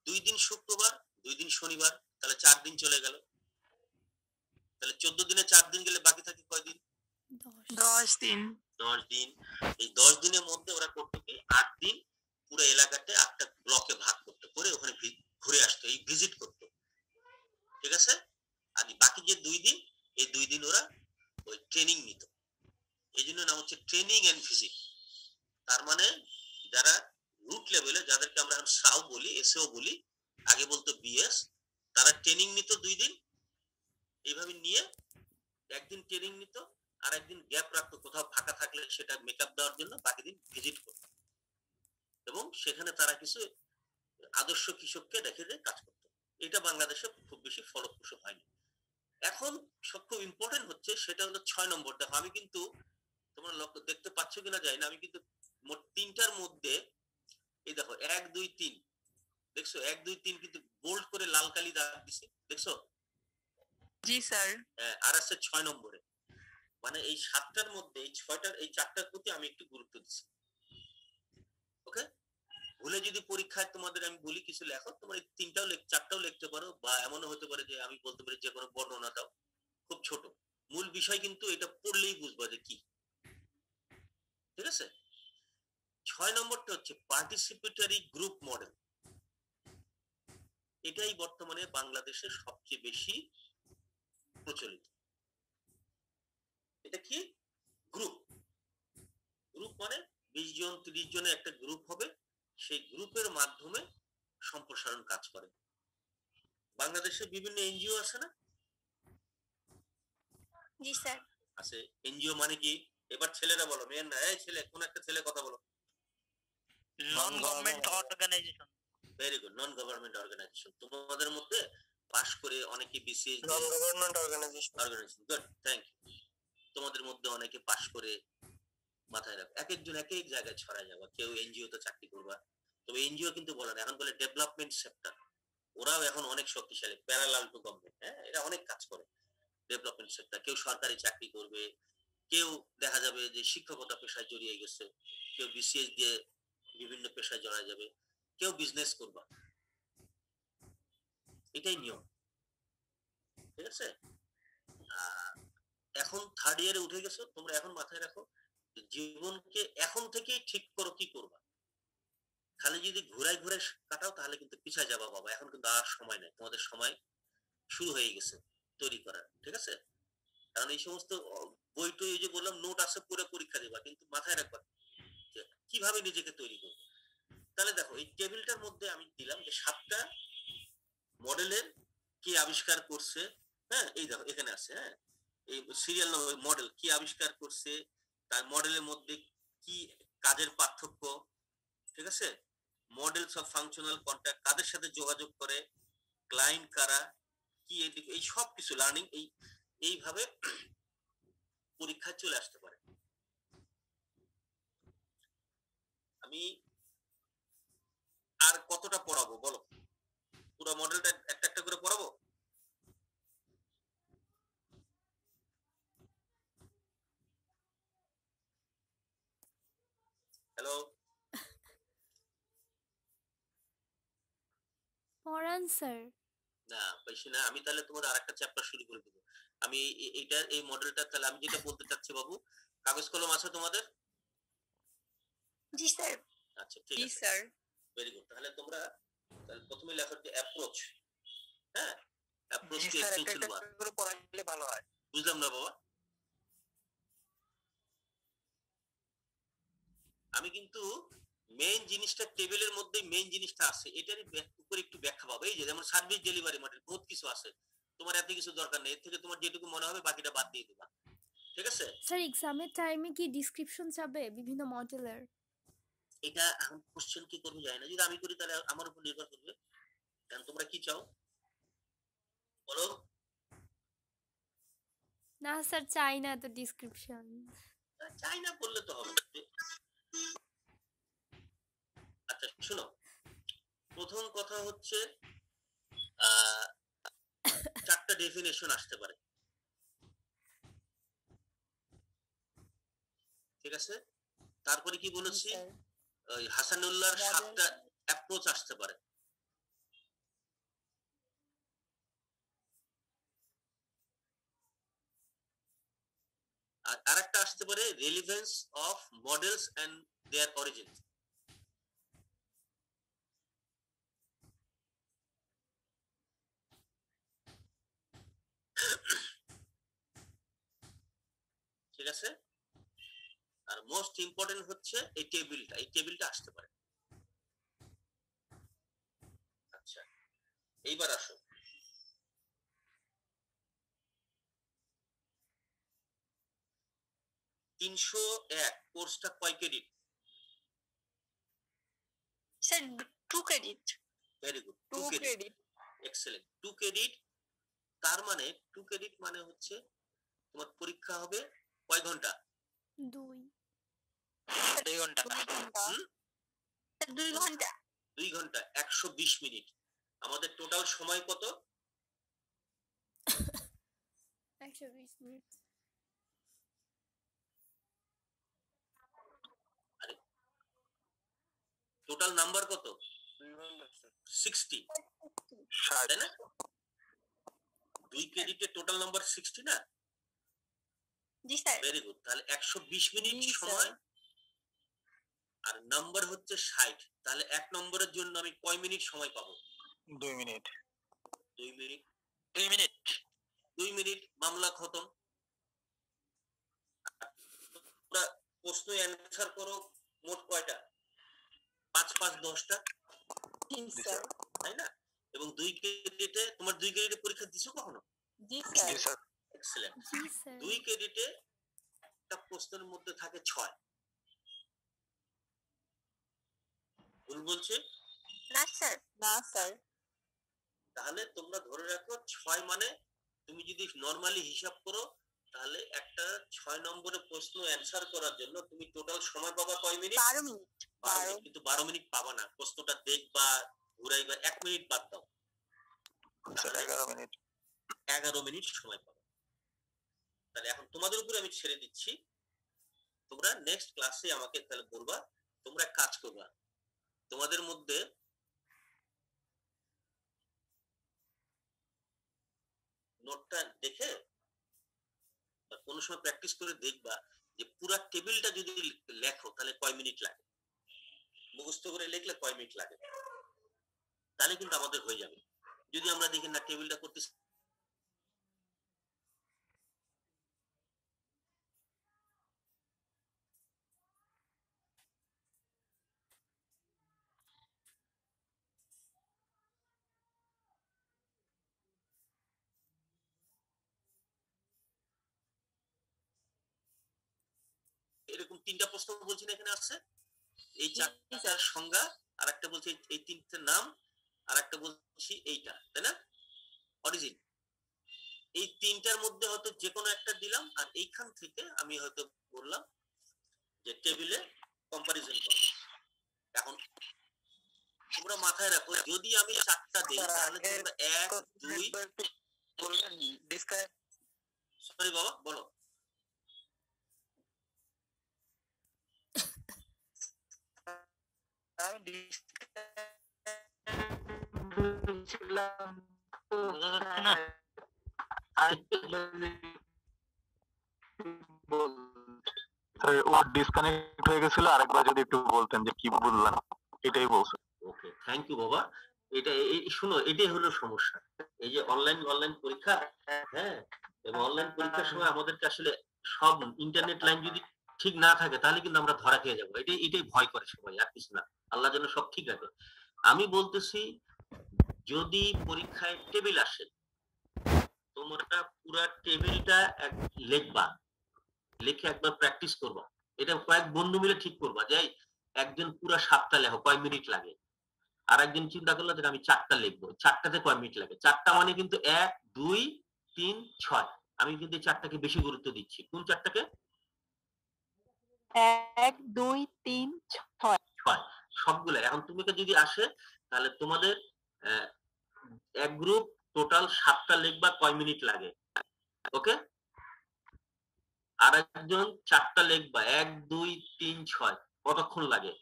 2 দিন শুক্রবার, 2 দিন শনিবার, তাহলে 4 দিন চলে গেল। তাহলে 14 দিনে 4 দিন গেলে বাকি থাকে কয়দিন? 10 দিন। 10 দিন। এই 10 দিনের মধ্যে ওরা করতে কি 8 দিন পুরো এলাকাতে 8টা ব্লকে ভাগ করতে, করে ওখানে ঘুরে আসতো, এই ভিজিট করতো, ঠিক আছে। আর বাকি যে 2 দিন, এই 2 দিন ওরা ওই ট্রেনিং নিত। এই জন্য নাম হচ্ছে ট্রেনিং এন্ড ভিজিট। তার মানে যারা রুট লেভেলে, যাদেরকে আমরা এখন সাও বলি, এসএও বলি, আগে বলতো বিএস, তারা ট্রেনিং নিত 2 দিন। এইভাবে নিয়ে একদিন ট্রেনিং নিত, আর একদিন গ্যাপ রাখতো, কোথাও ফাঁকা থাকলে সেটা মেকআপ দেওয়ার জন্য, বাকি দিন ভিজিট করত এবং সেখানে তারা কিছু আদর্শ কৃষককে রেখে দিয়ে কাজ করত। এটা বাংলাদেশে খুব বেশি ফলপ্রসূ হয়নি। এখন সব খুব ইম্পর্টেন্ট হচ্ছে, সেটা হলো 6 নম্বর। দেখো আমি কিন্তু, তোমরা লক্ষ্য দেখতে পাচ্ছ কিনা জানি না, আমি কিন্তু মোট 3টার মধ্যে এই দেখো 1 2 3, দেখছো 1 2 3 কিন্তু বোল্ড করে লাল কালি দাগ দিছি, দেখছো? জি স্যার। আর আছে 6 নম্বরে। মানে এই 7টার মধ্যে এই 6টার এই 4টার প্রতি আমি একটু গুরুত্ব দিচ্ছি। ওকে, ভুলে যদি পরীক্ষায় তোমাদের আমি বলি কিছু লেখো, তোমার এই 4টাও লিখতে পারো, বা এমনও হতে পারে যে আমি বলতে পারি যে কোনো বর্ণনা দাও, খুব ছোট। মূল বিষয় কিন্তু এটা পড়লেই বুঝবা যে কি। ঠিক আছে, 6 নম্বরটা হচ্ছে পার্টিসিপেটরি গ্রুপ মডেল। এটাই বর্তমানে বাংলাদেশে সবচেয়ে বেশি প্রচলিত। এটা কি? গ্রুপ। গ্রুপ মানে 20 জন 30 জনের একটা গ্রুপ হবে, সেই গ্রুপের মাধ্যমে সম্প্রসারণ কাজ করে। বাংলাদেশে বিভিন্ন এনজিও আছে না? জি স্যার। আছে। এনজিও মানে কি? এবার ছেলেরা বলো, মেয়ের না। এই ছেলে, কোন একটা ছেলে কথা বলো। Non government organization. Very good, non government organization. তোমাদের মধ্যে পাশ করে অনেকে BCS non government organization. Good, thank you. তোমাদের মধ্যে অনেকে পাশ করে, মাথায় রাখো, এক একজন এক এক জায়গায় ছড়ায় যাবা। কেউ এনজিও তে চাকরি করবা, তবে এনজিও কিন্তু বলে না, এখন বলে ডেভেলপমেন্ট সেক্টর। ওরাও এখন অনেক শক্তিশালী, প্যারালাল টু গভর্নমেন্ট। হ্যাঁ, এরা অনেক কাজ করে ডেভেলপমেন্ট সেক্টর। কেউ সরকারি চাকরি করবে, কেউ দেখা যাবে যে শিক্ষকতা পেশায় জড়িয়ে গেছে, কেউ বিসিএস দিয়ে বিভিন্ন পেশায় জড়ায় যাবে, কেউ বিজনেস করবা। এটাই নিয়ম। ঠিক আছে, এখন 3rd ইয়ারে উঠে গেছো তোমরা, এখন মাথায় রাখো জীবনকে এখন থেকেই ঠিক করো কি করবা। খালি যদি ঘুরাই ঘুরাই কাটাও তাহলে কিন্তু পিছায় যাবা বাবা। এখন কিন্তু আর সময় নেই, তোমাদের সময় শুরু হয়ে গেছে তৈরি করার। ঠিক আছে, কারণ এই সমস্ত বই টই যে বললাম নোট আছে, পুরো পরীক্ষা দিবা, কিন্তু মাথায় রাখবা যে কিভাবে নিজেকে তৈরি করবে। তাহলে দেখো এই টেবিলটার মধ্যে আমি দিলাম যে 7টা মডেলের কি আবিষ্কার করছে। হ্যাঁ, এই দেখো এখানে আছে। হ্যাঁ, এই সিরিয়াল মডেল কি আবিষ্কার করছে, তার মডেলের মধ্যে কি কাজের পার্থক্য। ঠিক আছে, মডেলস অফ ফাংশনাল কন্ট্যাক্ট, কাদের সাথে যোগাযোগ করে, ক্লায়েন্ট কারা, কি, এই সব কিছু লার্নিং এইভাবে পরীক্ষায় চলে আসতে পারে। আমি আর কতটা পড়াবো বলো? পুরো মডেলটা একটা একটা করে পড়াবো? হ্যালো, পড়ান স্যার। না বেশি না, আমি তাহলে তোমাদের আরেকটা চ্যাপ্টার শুরু করে দেবো। আমি এইটা এই মডেলটা, তাহলে আমি যেটা বলতে চাচ্ছি বাবু, কাগজ কলম আছে তোমাদের? জি স্যার। আচ্ছা, ঠিক জি আছে, স্যার। Very good. তাহলে তোমরা তাহলে প্রথমে লেখো যে অ্যাপ্রোচ। হ্যাঁ, অ্যাপ্রোচ টু স্যার একটা এক্সটেনশন একটা ওয়ার্ক। করে পড়াইলে ভালো হয়। বুঝলাম না বাবা। আমি কিন্তু মেইন জিনিসটা টেবিলের মধ্যে মেইন জিনিসটা আছে, এটারই উপরে একটু ব্যাখ্যা পাবো। এই যে যেমন সার্ভিস ডেলিভারি মডেল, বহুত কিছু আছে, তোমার এত কিছু দরকার নেই। এর থেকে তোমার যেটুকু মনে হবে বাকিটা বাদ দিয়ে দিবা। ঠিক আছে, স্যার এক্সামের টাইমে কি ডিসক্রিপশন চাবে বিভিন্ন মডেলের? এটা এখন কোশ্চেন কি করবো যায় না, যদি আমি করি তাহলে আমার উপর নির্ভর করবে। কারণ তোমরা কি চাও বলো? না স্যার, চাই না তো ডিসক্রিপশন। চাই না বললে তো হবে। আচ্ছা শোনো, প্রথম কথা হচ্ছে 4টা ডেফিনেশন আসতে পারে। ঠিক আছে, তারপরে কি বলেছি, ওই হাসানুল্লাহর 7টা অ্যাপ্রোচ আসতে পারে। আর আরেকটা আসতে পারে relevance of models and their origin. ঠিক আছে, আর মোস্ট ইম্পর্টেন্ট হচ্ছে এই টেবিলটা আসতে পারে। আচ্ছা, এইবার আসো, তিনশো 1 কোর্সটা কয় credit? Sir 2 credit. Very good, 2 2 credit, credit. Excellent. 2 credit, তার মানে 2 ক্রেডিট মানে হচ্ছে তোমার পরীক্ষা হবে কয় ঘন্টা? 2 2 ঘন্টা। 2 ঘন্টা। 2 ঘন্টা 120 মিনিট। আমাদের টোটাল সময় কত? 120 মিনিট। টোটাল নাম্বার কত? 60, তাই না? 2 ক্রেডিটের টোটাল নাম্বার 60 না? জি স্যার। Very good. তাহলে 120 মিনিট জি, সময়, স্যার। আর নাম্বার হচ্ছে 60। তাহলে 1 নম্বরের জন্য আমি কয় মিনিট সময় পাবো? 2 মিনিট। 2 মিনিট। 2 মিনিট। 2 মিনিট মামলা খতম। তোমরা প্রশ্ন অ্যানসার করো মোট কয়টা? 5 5 10টা, জি স্যার। তাই না? এবং 2 ক্রেডিটে, তোমার 2 ক্রেডিটে পরীক্ষা দিছো কখনো? জি জি স্যার। স্যার। এক্সেলেন্ট। জি স্যার। 2 ক্রেডিটে একটা প্রশ্নের মধ্যে থাকে 6। ভুল বলছে? না স্যার। না স্যার। তাহলে তোমরা ধরে রাখো 6 মানে, তুমি যদি নরমালি হিসাব করো তাহলে একটা 6 নম্বরের প্রশ্ন অ্যানসার করার জন্য তুমি টোটাল সময় পাবা কয় মিনিট? 12 মিনিট। 12 মিনিট। কিন্তু 12 মিনিট পাবা না, প্রশ্নটা দেখবা, ঘুরাইবা, 1 মিনিট বাদ দাও, স্যার 11 মিনিট। 11 মিনিট সময় পাবা। তাহলে এখন তোমাদের উপরে আমি ছেড়ে দিচ্ছি, তোমরা নেক্সট ক্লাসে আমাকে তাহলে বলবা। তোমরা এক কাজ করবা, তোমাদের মধ্যে নোটটা দেখে বা কোনো সময় প্র্যাকটিস করে দেখবা যে পুরা টেবিলটা যদি লেখো তাহলে কয় মিনিট লাগে, মুখস্থ করে লিখলে কয় মিনিট লাগে, তাহলে কিন্তু আমাদের হয়ে যাবে। যদি আমরা দেখি না টেবিলটা করতে এরকম 3টা প্রশ্ন বলছি না এখানে আছে, এই 4টার সংজ্ঞা, আর একটা বলছি এই 3টার নাম, আর একটা বলছি এইটা, তাই না? অরিজিন। এই 3টার মধ্যে হয়তো যে কোনো একটা দিলাম, আর এইখান থেকে আমি হয়তো বললাম যে টেবিলে কম্পারিজন করো। এখন তোমরা মাথায় রাখো, যদি আমি 4টা দেই তাহলে তোমরা 1 2 বলবেন ডিসক্রাইব। সরি বাবা, বলো। আমি ডিসক্রাইব না। ও ডিসকানেক্ট হয়ে গেছিল, আরেকবার যদি একটু বলতেন যে কি বললেন, এটাই বলছে। ওকে, থ্যাংক ইউ বাবা। এটা শুনো, এটাই হলো সমস্যা। এই যে অনলাইন পরীক্ষা, হ্যাঁ, এবং অনলাইন পরীক্ষার সময় আমাদেরকে আসলে সব ইন্টারনেট লাইন যদি ঠিক না থাকে তাহলে কিন্তু আমরা ধরা খেয়ে যাবো। এটাই ভয় করে সবাই, আর কিছু না। আল্লাহ যেন সব ঠিক রাখে। আমি বলতেছি, যদি পরীক্ষায় টেবিল আসে, তোমরা পুরা টেবিলটা লিখবা, লিখে একবার প্র্যাকটিস করবা। এটা কয়েক বন্ধু মিলে ঠিক করবা যে একজন পুরা 7টা লেখো, কয় মিনিট লাগে। আর একজন চিন্তা করলো যে আমি 4টা লিখবো, 4টাতে কয় মিনিট লাগে। 4টা মানে কিন্তু 1 2 3 6। আমি কিন্তু 4টাকে বেশি গুরুত্ব দিচ্ছি। কোন 4টাকে? 1 2 3 6 সবগুলো। এখন তুমি যদি আসে তাহলে তোমাদের এক গ্রুপ টোটাল 7টা লিখবা, কয় মিনিট লাগে। ওকে, আর একজন 4টা লিখবা, 1 2 3 6, কতক্ষণ লাগে?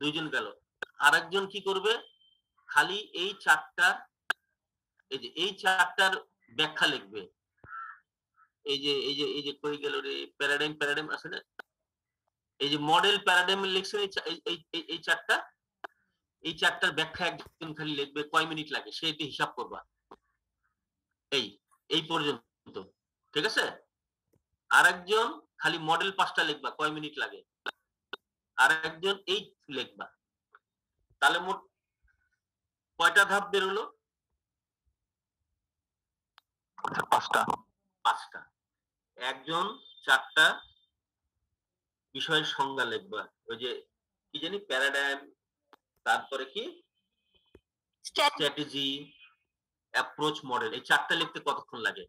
2 জন গেল। আর একজন কি করবে, খালি এই 4টার, এই 4টার ব্যাখ্যা লিখবে। এই যে কই গেল রে, প্যারাডাইম আছে না, এই যে মডেল প্যারাডাইম লিখছেন, এই 4টা, এই 4টার ব্যাখ্যা একজন খালি লিখবে, কয় মিনিট লাগে সে একটু হিসাব করবা। এই পর্যন্ত, ঠিক আছে? আর একজন খালি মডেল 5টা লিখবা, কয় মিনিট লাগে। আর একজন এই লিখবা। তাহলে মোট কয়টা ধাপ বেরোলো? 5টা। একজন 4টা বিষয়ের সংজ্ঞা লিখবা, ওই যে কি জানি, প্যারাডাইম, তারপরে কি স্ট্র্যাটেজি, অ্যাপ্রোচ, মডেল। এই 4টা লিখতে কতক্ষণ লাগে?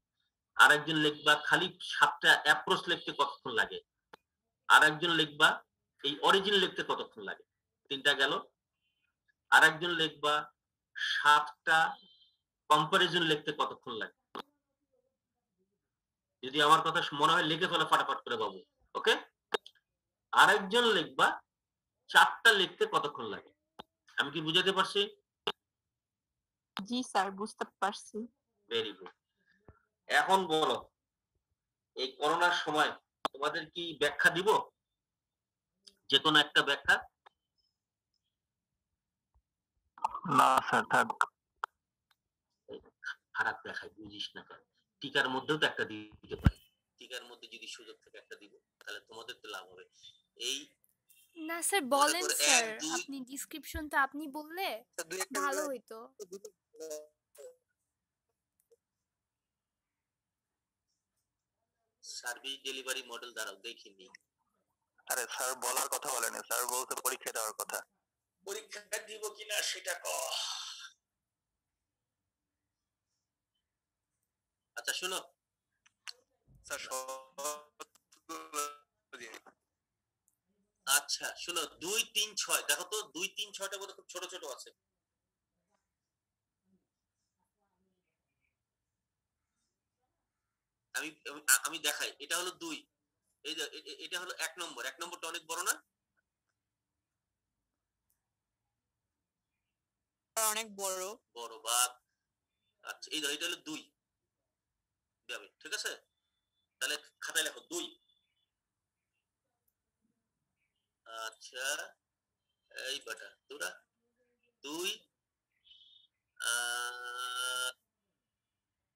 আর একজন লিখবা খালি 7টা অ্যাপ্রোচ লিখতে কতক্ষণ লাগে। আর একজন লিখবা এই অরিজিন লিখতে কতক্ষণ লাগে। 3টা গেল। আর একজন লিখবা 7টা কম্পারিজন লিখতে কতক্ষণ লাগে। যদি আমার কথা মনে হয় লিখে ফেলো ফাটাফাট করে বাবু, ওকে? আর একজন লিখবা 4টা লিখতে কতক্ষণ লাগে। আমি কি বুঝাতে পারছি? জি স্যার, বুঝতে পারছি। Very good. এখন বলো, এই করোনার সময় তোমাদের কি ব্যাখ্যা দিব, যে কোনো একটা ব্যাখ্যা? না স্যার, থাক। খারাপ দেখায়, বুঝিস না কেন? টিকার মধ্যেও তো একটা দিতে পারি, টিকার মধ্যে যদি সুযোগ থেকে একটা দিব তাহলে তোমাদের তো লাভ হবে। এই না স্যার, বলেন স্যার, আপনি ডিসক্রিপশনটা আপনি বললে ভালো হইতো। সার্ভিস ডেলিভারি মডেল দ্বারাও দেখিনি। আরে স্যার বলার কথা বলেনি, স্যার বলতে পরীক্ষা দেওয়ার কথা। পরীক্ষাটা দিব কিনা সেটা কও। আচ্ছা শুনো স্যার, আচ্ছা শুনো, 2, 3, 6 দেখো তো, 2, 3, 6টা বোধহয় খুব ছোট ছোট আছে। আমি আমি দেখাই, এটা হলো 2, এই যে এটা হলো 1 নম্বর, 1 নম্বরটা অনেক বড় না? অনেক বড়। বড় বা আচ্ছা, এই এটা হলো 2 যাবে, ঠিক আছে? তাহলে খাতায় লেখো 2। আচ্ছা এই বাটা তোরা 2,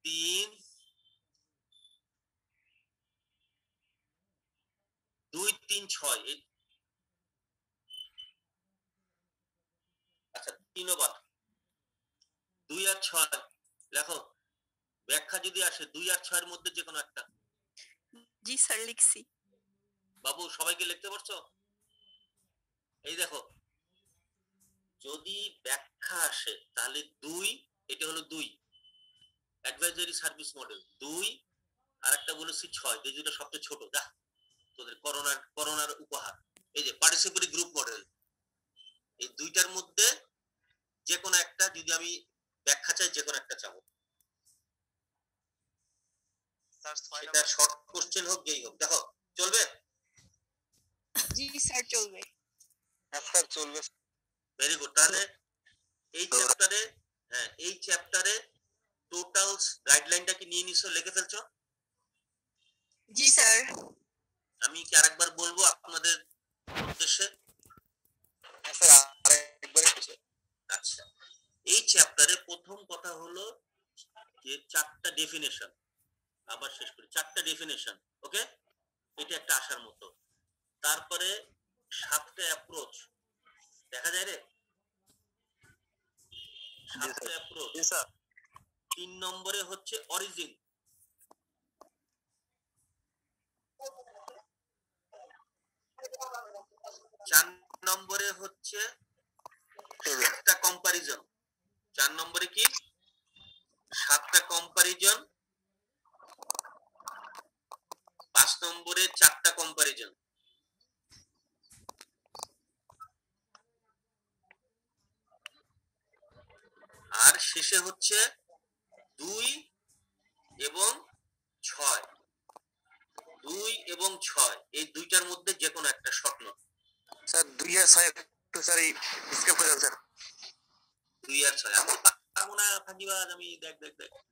3, 2, 3, 6 আচ্ছা 3 বাদ, 2 আর 6 লেখো। ব্যাখ্যা যদি আসে 2 আর 6 এর মধ্যে যে কোনো একটা। জি স্যার, লিখছি। বাবু সবাইকে লিখতে পারছো? এই দেখো, যদি ব্যাখ্যা আসে তাহলে 2, এটা হলো 2 অ্যাডভাইজারি সার্ভিস মডেল 2, আর একটা বলেছি 6, যে যেটা সবচেয়ে ছোট। যা তোদের করোনার উপহার। এই যে পার্টিসিপেটরি গ্রুপ মডেল, এই দুইটার মধ্যে যে কোনো একটা যদি আমি ব্যাখ্যা চাই, যে কোনো একটা চাবো। সেটা শর্ট কোশ্চেন হোক, যেই হোক, দেখো চলবে? জি স্যার, চলবে। হ্যাঁ স্যার চলবে। Very good. তাহলে এই চ্যাপ্টারে, হ্যাঁ এই চ্যাপ্টারে টোটাল গাইডলাইনটা কি নিয়ে নিছো, লিখে ফেলছো? জি স্যার। আমি কি আরেকবার বলবো আপনাদের উদ্দেশ্যে? হ্যাঁ স্যার, আরেকবার কিছু। আচ্ছা, এই চ্যাপ্টারে প্রথম কথা হলো যে 4টা ডেফিনেশন, আবার শেষ করি, 4টা ডেফিনেশন। ওকে, এটা একটা আসার মতো। তারপরে 7টা অ্যাপ্রোচ, দেখা যায় রে 7টা অ্যাপ্রোচ। 3 নম্বরে হচ্ছে অরিজিন, 4 নম্বরে হচ্ছে 7টা কম্পারিজন। 4 নম্বরে কি 7টা কম্পারিজন, 5 নম্বরে 4টা কম্পারিজন, আর শেষে হচ্ছে 2 এবং 6। 2 এবং 6 এই দুইটার মধ্যে যে কোনো একটা স্বপ্ন। স্যার 2 আর 6 একটু স্যার স্কিপ করে দেন স্যার। 2 আর 6 আমি পাবো না, ফাঁকিবাজ আমি। দেখ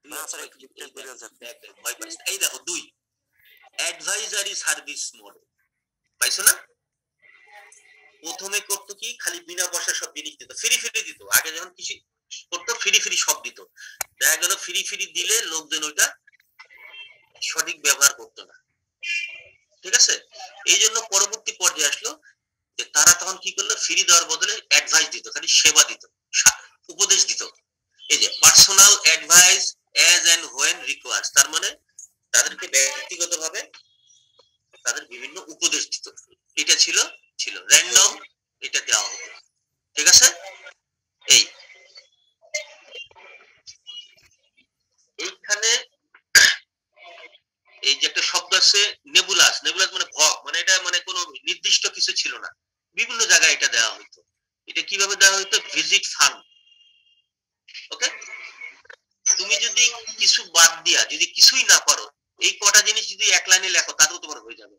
2 আর 6 একটু স্কিপ করে দেন স্যার। দেখ ভয় পাস। এই দেখো 2 অ্যাডভাইজারি সার্ভিস মডেল, পাইছো না? প্রথমে করতো কি, খালি বিনা পয়সা সব জিনিস দিত, ফ্রি দিত। আগে যখন কিছু করতো ফ্রি সব দিত, দেখা গেল ফ্রি দিলে লোকজন ওইটা সঠিক ব্যবহার করতো না, ঠিক আছে? এই জন্য পরবর্তী পর্যায়ে আসলো যে তারা তখন কি করলো, ফ্রি দেওয়ার বদলে অ্যাডভাইস দিত, খালি সেবা দিত, উপদেশ দিত। এই যে personal advice as and when requires, তার মানে তাদেরকে ব্যক্তিগতভাবে তাদের বিভিন্ন উপদেশ দিত। এটা ছিল র্যান্ডম, এটা দেওয়া হতো, ঠিক আছে? এইখানে এই যে একটা শব্দ আছে নেবুলাস, মানে ভগ, মানে এটা মানে কোনো নির্দিষ্ট কিছু ছিল না, বিভিন্ন জায়গায় এটা দেওয়া হতো। এটা কিভাবে দেওয়া হতো, ভিজিট ফার্ম। ওকে, তুমি যদি কিছু বাদ দিয়া যদি কিছুই না পারো, এই কটা জিনিস যদি এক লাইনে লেখো তাতেও তোমার হয়ে যাবে।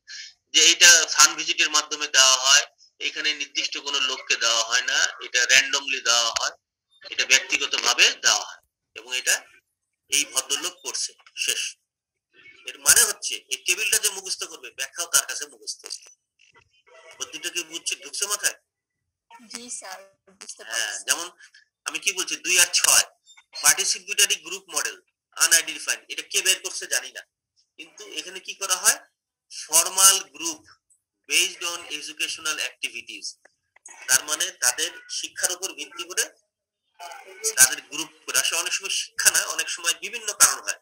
যে এটা ফার্ম ভিজিটের মাধ্যমে দেওয়া হয়, এখানে নির্দিষ্ট কোনো লোককে দেওয়া হয় না, এটা র্যান্ডমলি দেওয়া হয়, এটা ব্যক্তিগতভাবে দেওয়া হয় এবং এটা এই ভদ্রলোক করছে। শেষ। এর মানে হচ্ছে এই টেবিলটা যে মুখস্থ করবে ব্যাখ্যাও তার কাছে মুখস্থ। বুদ্ধিটা কি বুঝছে, ঢুকছে মাথায়? জি স্যার, বুঝতে হ্যাঁ, পারছি। যেমন আমি কি বলছি 2 আর 6 পার্টিসিপেটরি গ্রুপ মডেল আনআইডেন্টিফাইড, এটা কে বের করছে জানি না, কিন্তু এখানে কি করা হয়, formal group based on educational activities, তার মানে তাদের শিক্ষার উপর ভিত্তি করে তাদের গ্রুপ করে আসলে অনেক সময় শিক্ষা না, অনেক সময় বিভিন্ন কারণ হয়।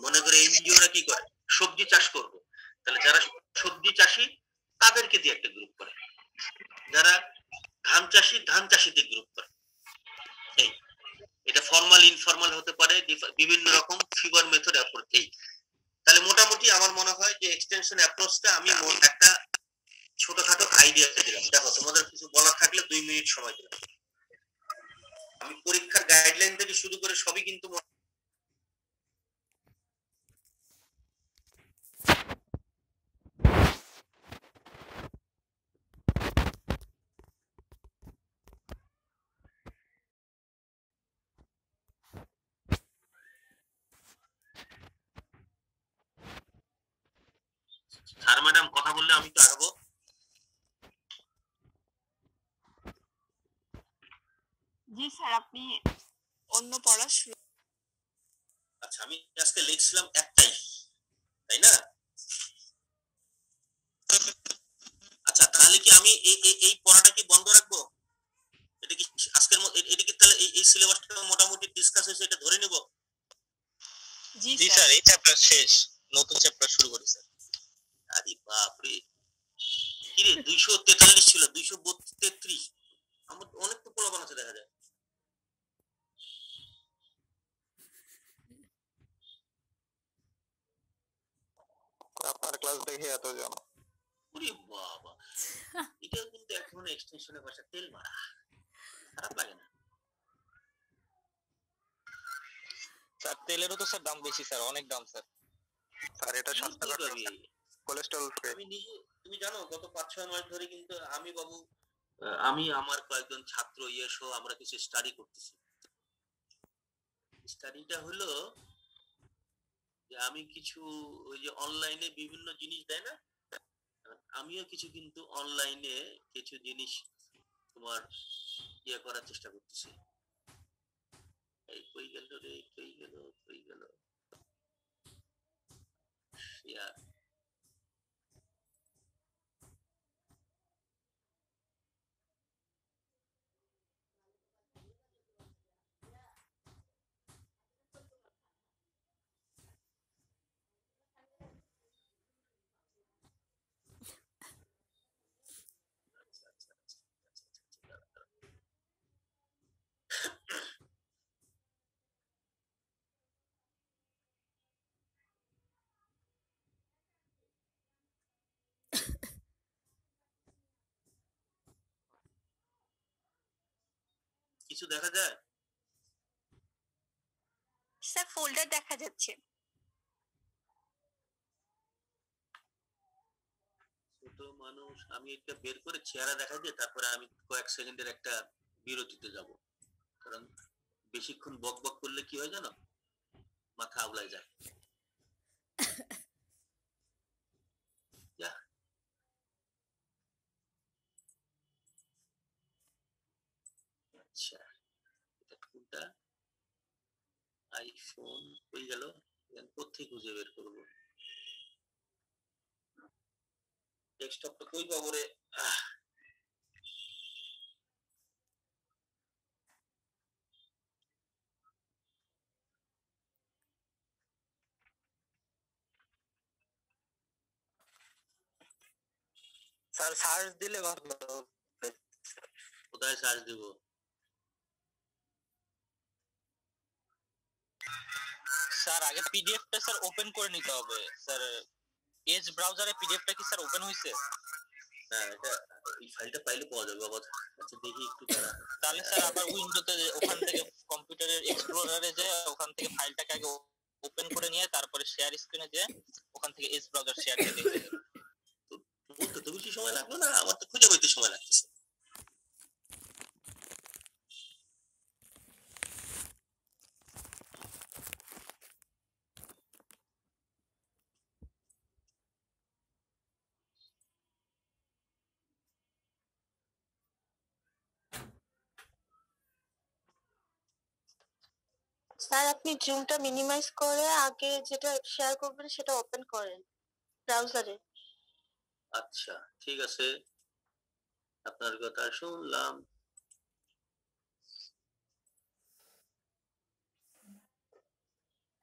মনে করে এনজিওরা কি করে, সবজি চাষ করবে, তাহলে যারা সবজি চাষী তাদেরকে দিয়ে একটা গ্রুপ করে, যারা ধান চাষীদের গ্রুপ করে। এই এটা ফর্মাল ইনফর্মাল হতে পারে, বিভিন্ন রকম ফিগার মেথড অ্যাপ্রোচ। এই তাহলে মোটামুটি আমার মনে হয় যে এক্সটেনশন অ্যাপ্রোচটা আমি একটা ছোটখাটো আইডিয়া দিলাম। দেখো তোমাদের কিছু বলার থাকলে 2 মিনিট সময় দিলাম। আমি পরীক্ষার গাইডলাইন থেকে শুরু করে সবই কিন্তু স্যার ম্যাডাম কথা বললে আমি তো আগাবো। জি স্যার, আপনি অন্য পড়া শুরু। আচ্ছা, আমি আজকে লিখছিলাম একটাই, তাই না? আচ্ছা, তাহলে কি আমি এই পড়াটা কি বন্ধ রাখবো? এটা কি আজকের এটা কি তাহলে এই সিলেবাসটা মোটামুটি ডিসকাস হয়েছে, এটা ধরে নেব? জি স্যার, এই চ্যাপ্টার শেষ, নতুন চ্যাপ্টার শুরু করি স্যার। আরে বাপ রে, কি রে 243 ছিল 233, আমার অনেক তো পোলাপান আছে দেখা যায়। আপনার ক্লাস দেখে এত জন। ওরে বাবা, এটাও কিন্তু এক ধরনের এক্সটেনশনের ভাষা, তেল মারা, খারাপ লাগে না? স্যার তেলেরও তো স্যার দাম বেশি স্যার, অনেক দাম স্যার। স্যার এটা স্বাস্থ্যকর, কোলেস্টেরল ফ্রি। আমি নিজে, তুমি জানো গত 5-6 মাস ধরে কিন্তু আমি আমার কয়েকজন ছাত্র সহ আমরা কিছু স্টাডি করতেছি। স্টাডিটা হলো যে আমি কিছু ওই যে অনলাইনে বিভিন্ন জিনিস দেয় না, আমিও কিছু কিন্তু অনলাইনে কিছু জিনিস তোমার করার চেষ্টা করতেছি। এই কই গেল রে, কই গেল কিছু দেখা যায়? স্যার ফোল্ডার দেখা যাচ্ছে। ছোট মানুষ, আমি এটা বের করে চেহারা দেখা দিয়ে তারপরে আমি কয়েক সেকেন্ডের একটা বিরতিতে যাব, কারণ বেশিক্ষণ বক বক করলে কি হয় জানো, মাথা আউলায় যায়। আচ্ছা, এটা কোনটা? আইফোন হয়ে গেল, কোথায় খুঁজে বের করবো? ডেস্কটপটা কই পাবো রে? স্যার সার্চ দিলে ভালো হবে। কোথায় সার্চ দিব? স্যার আগে পিডিএফটা স্যার ওপেন করে নিতে হবে স্যার। এজ ব্রাউজারে পিডিএফটা কি স্যার ওপেন হইছে? না, এটা এই ফাইলটা পাইলে পাওয়া যাবে বাবা। আচ্ছা দেখি একটু তাহলে স্যার আবার উইন্ডোতে ওখান থেকে কম্পিউটারের এক্সপ্লোরারে যে ওখান থেকে ফাইলটাকে আগে ওপেন করে নিয়ে তারপরে শেয়ার স্ক্রিনে যে ওখান থেকে এজ ব্রাউজার শেয়ার দিয়ে দেখতে হবে। বলতে তো বেশি সময় লাগলো না, আমার তো খুঁজে পাইতে সময় লাগতেছে। স্যার আপনি জুমটা মিনিমাইজ করে আগে যেটা শেয়ার করবেন সেটা ওপেন করেন ব্রাউজারে। আচ্ছা ঠিক আছে, আপনার কথা শুনলাম।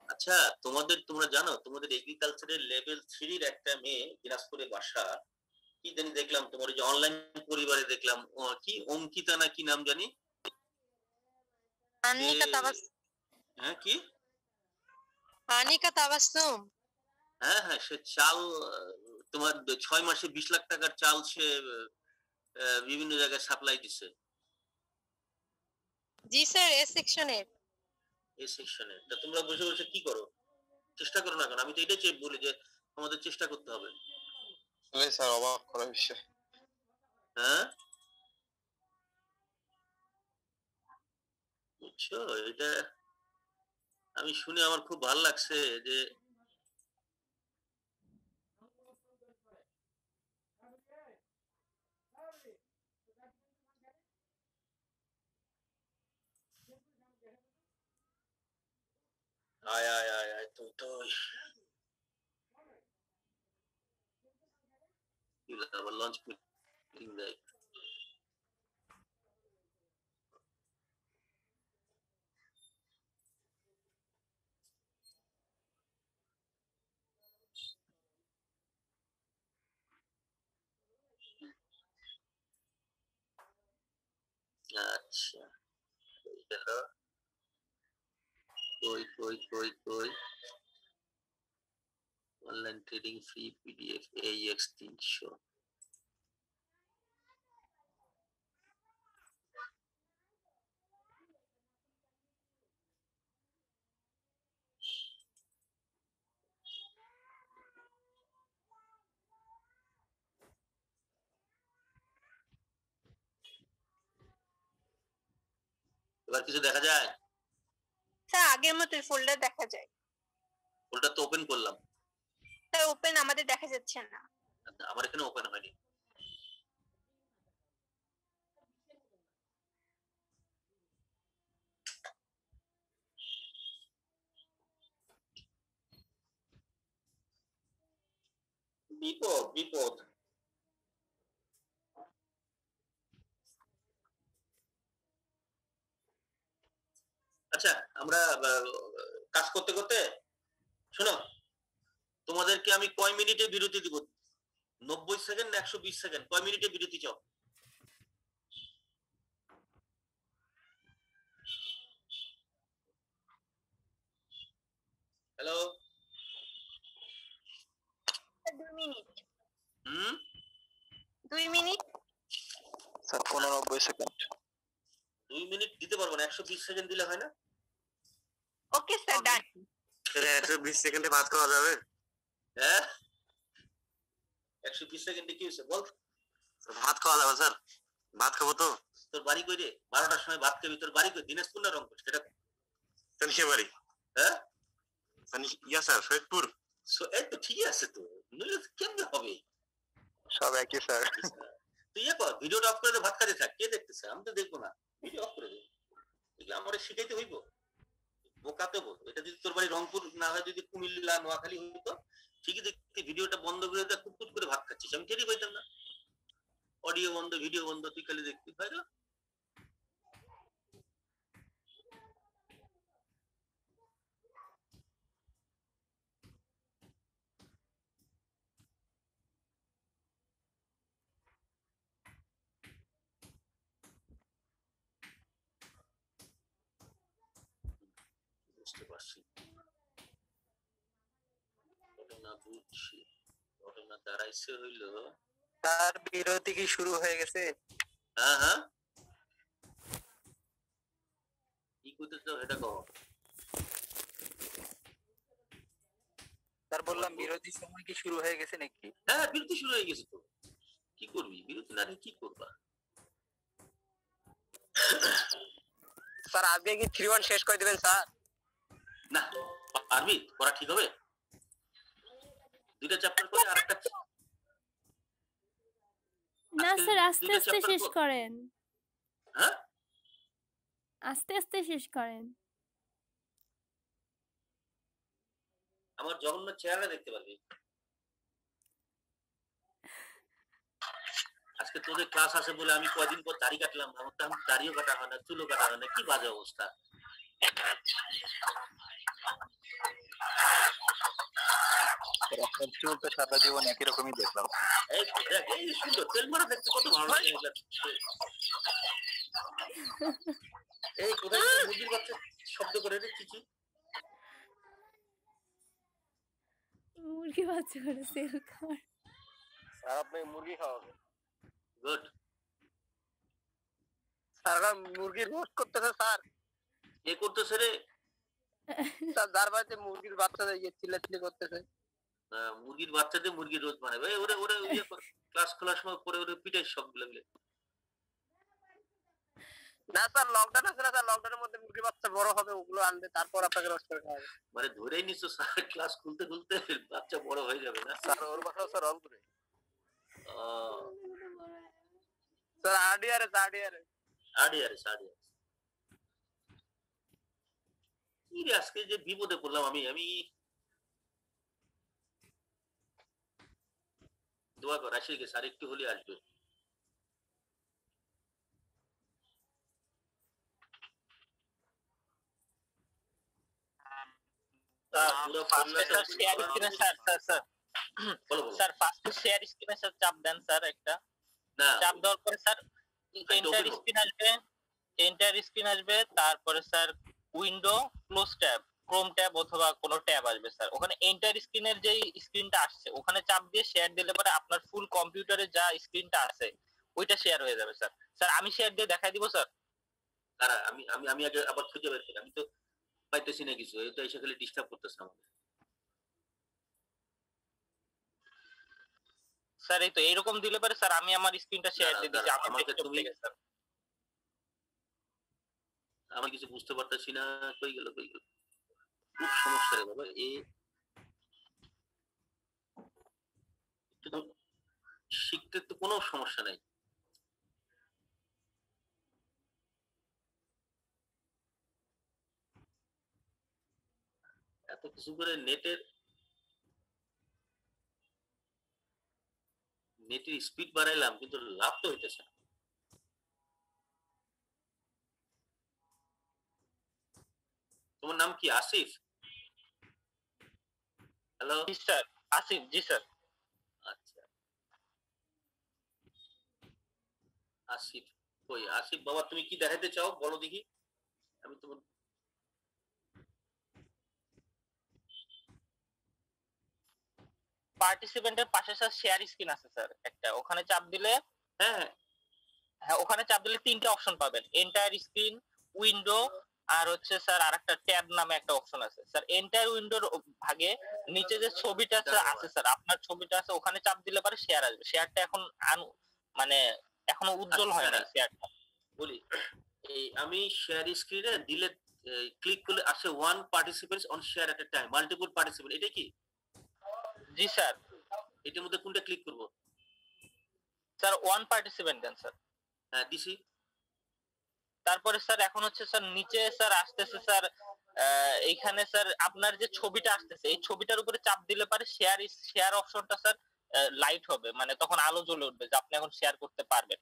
আচ্ছা তোমরা জানো তোমাদের এগ্রিকালচারের লেভেল 3 এর একটা মেয়ে দিনাজপুরে বাসা, কি জানি দেখলাম তোমার যে অনলাইন পরিবারে দেখলাম কি অঙ্কিতা না কি নাম জানি, আনিকা তাবাসসুম। হ্যাঁ কি আনিকা তাবাসসুম? হ্যাঁ হ্যাঁ, সে চাল তোমার 6 মাসে 20 লাখ টাকার চাল সে বিভিন্ন জায়গায় সাপ্লাই দিছে। জি স্যার, এ সেকশনের। এই সেকশনে তা তোমরা বসে বসে কি করো? চেষ্টা করো না কেন? আমি তো এটাই বলি যে আমাদের চেষ্টা করতে হবে। স্যার অবাক করা বিষয়। হ্যাঁ বুঝছো, এটা আমি শুনে আমার খুব ভালো লাগছে যে আয় আয় আয় আয় তুই তো আবার লঞ্চ মিটিং দেয়। আচ্ছা কই কই কই কই online trading free PDF AX 300। এবার কিছু দেখা যায়? স্যার আগের মতো ফোল্ডার দেখা যায়। ফোল্ডার তো ওপেন করলাম। স্যার ওপেন আমাদের দেখা যাচ্ছে না। আমার এখানে ওপেন হয়নি। বিপদ বিপদ। আচ্ছা আমরা কাজ করতে করতে শোনো, তোমাদেরকে আমি কয় মিনিটে বিরতি দিব? 90 সেকেন্ড 120 সেকেন্ড, কয় মিনিটে বিরতি চাও? Hello 2 minute. 2 minute sir 90 second. 2 minute দিতে পারবো না, 120 সেকেন্ড দিলে হয় না? ওকে স্যার ডান। 120 সেকেন্ডে ভাত খাওয়া যাবে? হ্যাঁ 120 সেকেন্ডে কি হয়েছে বল? ভাত খাওয়া যাবে স্যার? ভাত খাবো তো। তোর বাড়ি কই রে? 12টার সময় ভাত খাবি, তোর বাড়ি কই? দিনাজপুর না রংপুর সেটা? তানিশে বাড়ি। হ্যাঁ ইয়া স্যার ফরিদপুর। এই তো ঠিকই আছে তো, নইলে কেমনে হবে? সব একই স্যার। তুই কর ভিডিওটা অফ করে দে, ভাত খাতে থাক, কে দেখতেছে? আমি তো দেখবো না, ভিডিও অফ করে দে। এগুলো আমার শিখাইতে হইব? বোকাতে বল। এটা যদি তোর বাড়ি রংপুর না হয়, যদি কুমিল্লা নোয়াখালী হইতো ঠিকই দেখতে, ভিডিওটা বন্ধ করে দেয়, কুটকুট করে ভাত খাচ্ছিস, আমি টেরই পাইতাম না। অডিও বন্ধ ভিডিও বন্ধ, তুই খালি দেখতে পাই না। বুঝতে পারছি, ঘটনা বুঝছি। ঘটনা দাঁড়াইছে হইল তার বিরতি কি শুরু হয়ে গেছে? হ্যাঁ হ্যাঁ কি করতে চাও এটা কও। স্যার বললাম বিরতি সময় কি শুরু হয়ে গেছে নাকি? হ্যাঁ বিরতি শুরু হয়ে গেছে তো, কি করবি বিরতি না কি করবা? স্যার আজকে কি 3-1 শেষ করে দিবেন স্যার? না পারবি? পড়া ঠিক হবে? দুইটা চ্যাপ্টার করে আরেকটা না স্যার আস্তে আস্তে শেষ করেন। হ্যাঁ আস্তে আস্তে শেষ করেন। আমার জঘন্য চেহারা দেখতে পারবি। আজকে তোদের ক্লাস আছে বলে আমি কয়দিন পর দাড়ি কাটলাম, আমার তো দাড়িও কাটা হয় না, চুলও কাটা হয় না, কি বাজে অবস্থা। চুল তো সারা জীবন একই রকমই দেখলাম। এই সুন্দর তেল মারা দেখতে কত ভালো লাগে। এই কোথায় মুরগির বাচ্চা শব্দ করে রে চিচি? মুরগি বাচ্চা করে সেল কর। স্যার আপনি মুরগি খাওয়াবেন? গুড। স্যার মুরগির রোস্ট করতেছে স্যার। কে করতেছে রে? স্যার যার বাড়িতে মুরগির বাচ্চা চিল্লাচিল্লি করতেছে। মুরগির বাচ্চাদের মুরগির রোজ বানাবে ওরে ওরে ক্লাস খোলার সময় পরে ওরে পিটাই সবগুলো মিলে। না স্যার লকডাউন আছে না স্যার, লকডাউনের মধ্যে মুরগির বাচ্চা বড় হবে ওগুলো আনবে তারপর আপনাকে রোস্ট করে খাওয়াবে। মানে ধরেই নিছো স্যার ক্লাস খুলতে খুলতে বাচ্চা বড় হয়ে যাবে না? স্যার ওর বাসা স্যার রংপুরে। স্যার আডিয়ারে কি রে আজকে যে বিপদে পড়লাম আমি দোয়া কর আসে গেছে আর একটু হলে আসবে। স্যার ফার্স্ট শেয়ার স্ক্রিনে স্যার চাপ দেন স্যার একটা। চাপ দেওয়ার পরে স্যার এন্টার স্ক্রিন আসবে তারপরে sir window close tab Chrome tab অথবা কোনো ট্যাব আসবে স্যার। ওখানে এন্টার স্ক্রিনের যে স্ক্রিনটা আসছে ওখানে চাপ দিয়ে শেয়ার দিলে পরে আপনার ফুল কম্পিউটারে যা স্ক্রিনটা আছে ওইটা শেয়ার হয়ে যাবে স্যার। স্যার আমি শেয়ার দিয়ে দেখাই দিব স্যার। দাঁড়া আমি আগে আবার খুঁজে বের করি, আমি তো পাইতেছি না কিছু, এই তো এসে খালি ডিস্টার্ব করতেছে আমাকে। স্যার এই তো এইরকম দিলে পরে স্যার আমি আমার স্ক্রিনটা শেয়ার দিয়ে দিচ্ছি আমাকে তুমি স্যার। আমি কিছু বুঝতে পারতেছি না, কই গেল খুব সমস্যা রে বাবা। শিখতে তো কোনো সমস্যা নাই, এত কিছু করে নেটের স্পিড বাড়াইলাম কিন্তু লাভ তো হইতেছে না। তোমার নাম কি? আসিফ? হ্যালো জি স্যার আসিফ। জি স্যার। আচ্ছা আসিফ কই? আসিফ বাবা তুমি কি দেখাতে চাও বলো দেখি। আমি তোমার পার্টিসিপেন্টের পাশে স্যার শেয়ার স্ক্রিন আছে স্যার একটা, ওখানে চাপ দিলে হ্যাঁ ওখানে চাপ দিলে তিনটা অপশন পাবেন, এন্টায়ার স্ক্রিন, উইন্ডো আর হচ্ছে স্যার আরেকটা ট্যাব নামে একটা অপশন আছে স্যার। এন্টায়ার উইন্ডোর ভাগে নিচে যে ছবিটা আছে স্যার আপনার ছবিটা আছে ওখানে চাপ দিলে পরে শেয়ার আসবে। শেয়ারটা এখন মানে এখনো উজ্জ্বল হয় না শেয়ারটা। বলি এই আমি শেয়ার স্ক্রিনে দিলে ক্লিক করলে আসে one participants on share at A time multiple participant, এটা কি? জি স্যার। এটার মধ্যে কোনটা ক্লিক করব? স্যার ওয়ান পার্টিসিপেন্ট দেন স্যার। হ্যাঁ দিছি। তারপরে স্যার এখন হচ্ছে স্যার নিচে স্যার আসতেছে স্যার এইখানে স্যার আপনার যে ছবিটা আসতেছে এই ছবিটার উপরে চাপ দিলে পারে শেয়ার অপশনটা স্যার লাইট হবে, মানে তখন আলো জ্বলে উঠবে যে আপনি এখন শেয়ার করতে পারবেন।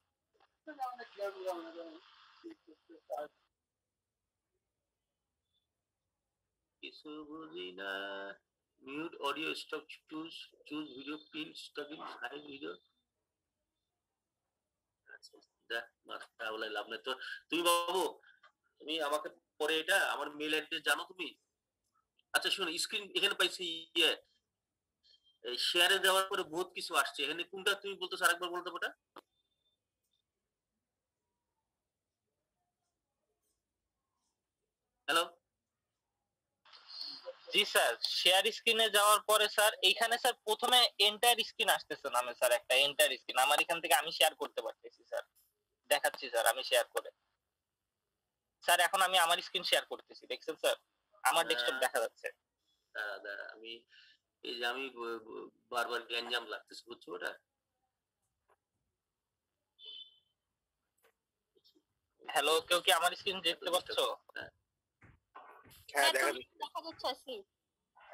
কিছু বুঝি না। Mute audio stop choose video pin stopping side video. লাভ নেই তো। তুমি বাবু তুমি আমাকে পরে এটা আমার মেল অ্যাড্রেস জানো তুমি? আচ্ছা শোনো স্ক্রিন এখানে পাইছি ইয়ে শেয়ারে দেওয়ার পরে বহুত কিছু আসছে, এখানে কোনটা তুমি বলতেছো আরেকবার বলতে পারো? হ্যালো জি স্যার, শেয়ার স্ক্রিনে যাওয়ার পরে স্যার এইখানে স্যার প্রথমে এন্টায়ার স্ক্রিন আসতেছে নামে স্যার, একটা এন্টায়ার স্ক্রিন আমার এখান থেকে আমি শেয়ার করতে পারতেছি স্যার, দেখাচ্ছি স্যার আমি শেয়ার করে। স্যার এখন আমি আমার স্ক্রিন শেয়ার করতেছি, দেখছেন স্যার আমার ডেস্কটপ দেখা যাচ্ছে। আমি এই যে আমি বারবার গ্যাঞ্জাম লাগতেছে, বুঝছো ওটা? হ্যালো, কেউ কি আমার স্ক্রিন দেখতে পাচ্ছো? হ্যাঁ দেখা যাচ্ছে।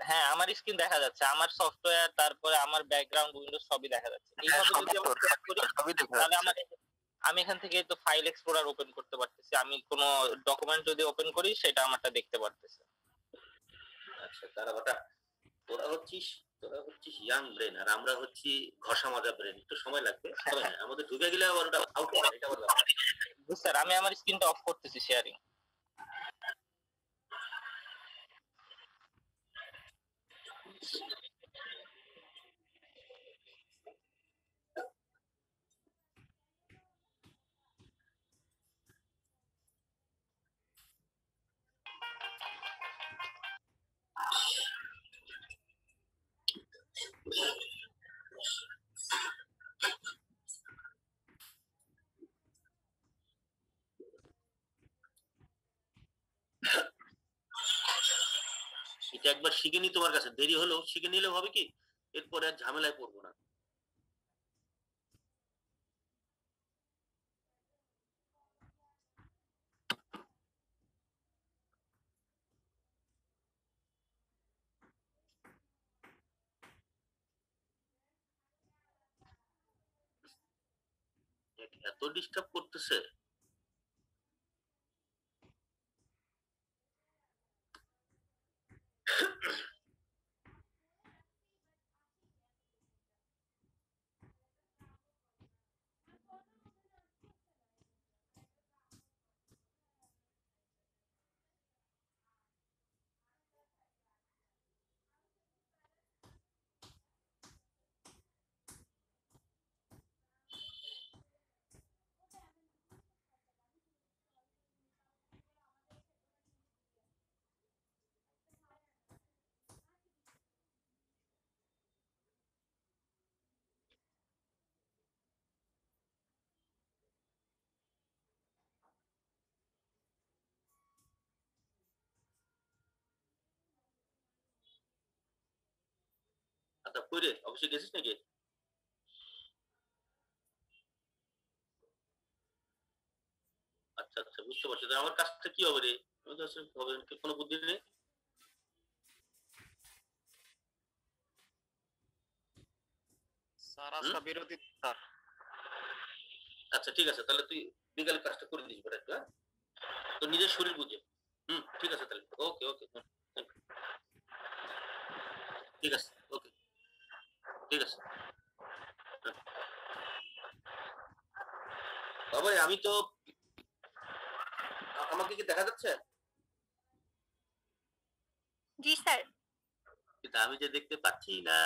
হ্যাঁ আমার স্ক্রিন দেখা যাচ্ছে, আমার সফটওয়্যার তারপরে আমার ব্যাকগ্রাউন্ড উইন্ডোজ সবই দেখা যাচ্ছে। এইভাবে যদি আমি শেয়ার করি তাহলে আমি এখান থেকে তো ফাইল এক্সপ্লোরার ওপেন করতে পারতেছি, আমি কোনো ডকুমেন্ট যদি ওপেন করি সেটা আমারটা দেখতে পারতেছি। আচ্ছা তারা তোরা হচ্ছিস ইয়াং ব্রেন আর আমরা হচ্ছি ঘষা মাজা ব্রেন, একটু সময় লাগবে। তবে হ্যাঁ, আমাদের ঢুকে গেলে আবার ওটা আউট হবে, এটা আবার ব্যাপার। স্যার আমি আমার স্ক্রিনটা অফ করতেছি শেয়ারিং। এটা একবার শিখে নি, তোমার কাছে দেরি হলেও শিখে নিলে হবে কি, এরপরে আর ঝামেলায় পড়বো না। এত ডিস্টার্ব করতেছে। আচ্ছা কইরে অবশ্যই গেছিস নাকি? আচ্ছা আচ্ছা বুঝতে পারছি। আমার কাজটা কি হবে রে? আমি তো আসলে হবে কোনো বুদ্ধি নেই। স্যার আজকে বিরতি স্যার। আচ্ছা ঠিক আছে, তাহলে তুই বিকালে কাজটা করে দিস বেটা একটু, হ্যাঁ? তো নিজের শরীর বুঝে। ঠিক আছে তাহলে, ওকে ওকে, ঠিক আছে, ওকে ঠিক আছে। বাবা আমি তো, আমাকে কি দেখা যাচ্ছে? জি স্যার। কিন্তু আমি যে দেখতে পাচ্ছি না।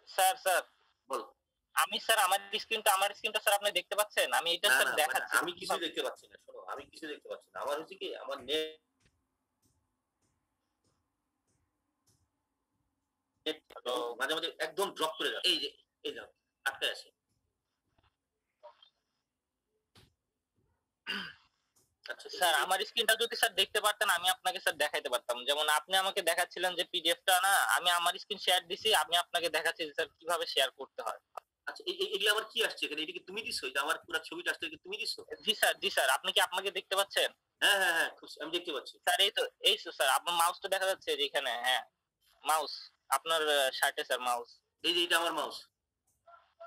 স্যার স্যার বল। আমি স্যার আমার স্ক্রিনটা স্যার আপনি দেখতে পাচ্ছেন? আমি এটা স্যার দেখাচ্ছি। আমি কিছু দেখতে পাচ্ছি না, শোনো আমি কিছু দেখতে পাচ্ছি না। আমার হচ্ছে কি, আমার নেট মাঝে মাঝে একদম ড্রপ করে যায়। এই যে এই যাও আটকে আছে। আচ্ছা স্যার আমার স্ক্রিনটা যদি স্যার দেখতে পারতেন আমি আপনাকে স্যার দেখাইতে পারতাম। যেমন আপনি আমাকে দেখাচ্ছিলেন যে পিডিএফটা না, আমি আমার স্ক্রিন শেয়ার দিছি, আমি আপনাকে দেখাচ্ছি যে স্যার কিভাবে শেয়ার করতে হয়। আচ্ছা এগুলো আবার কি আসছে এখানে? এটা কি তুমি দিছো? এটা আমার পুরো ছবিটা আসছে, কি তুমি দিছো? জি স্যার আপনি কি আপনাকে দেখতে পাচ্ছেন? হ্যাঁ হ্যাঁ হ্যাঁ আমি দেখতে পাচ্ছি স্যার। এই তো স্যার আপনার মাউসটা দেখা যাচ্ছে যে এখানে, হ্যাঁ মাউস আপনার শার্টে স্যার মাউস। এই যে এটা আমার মাউস।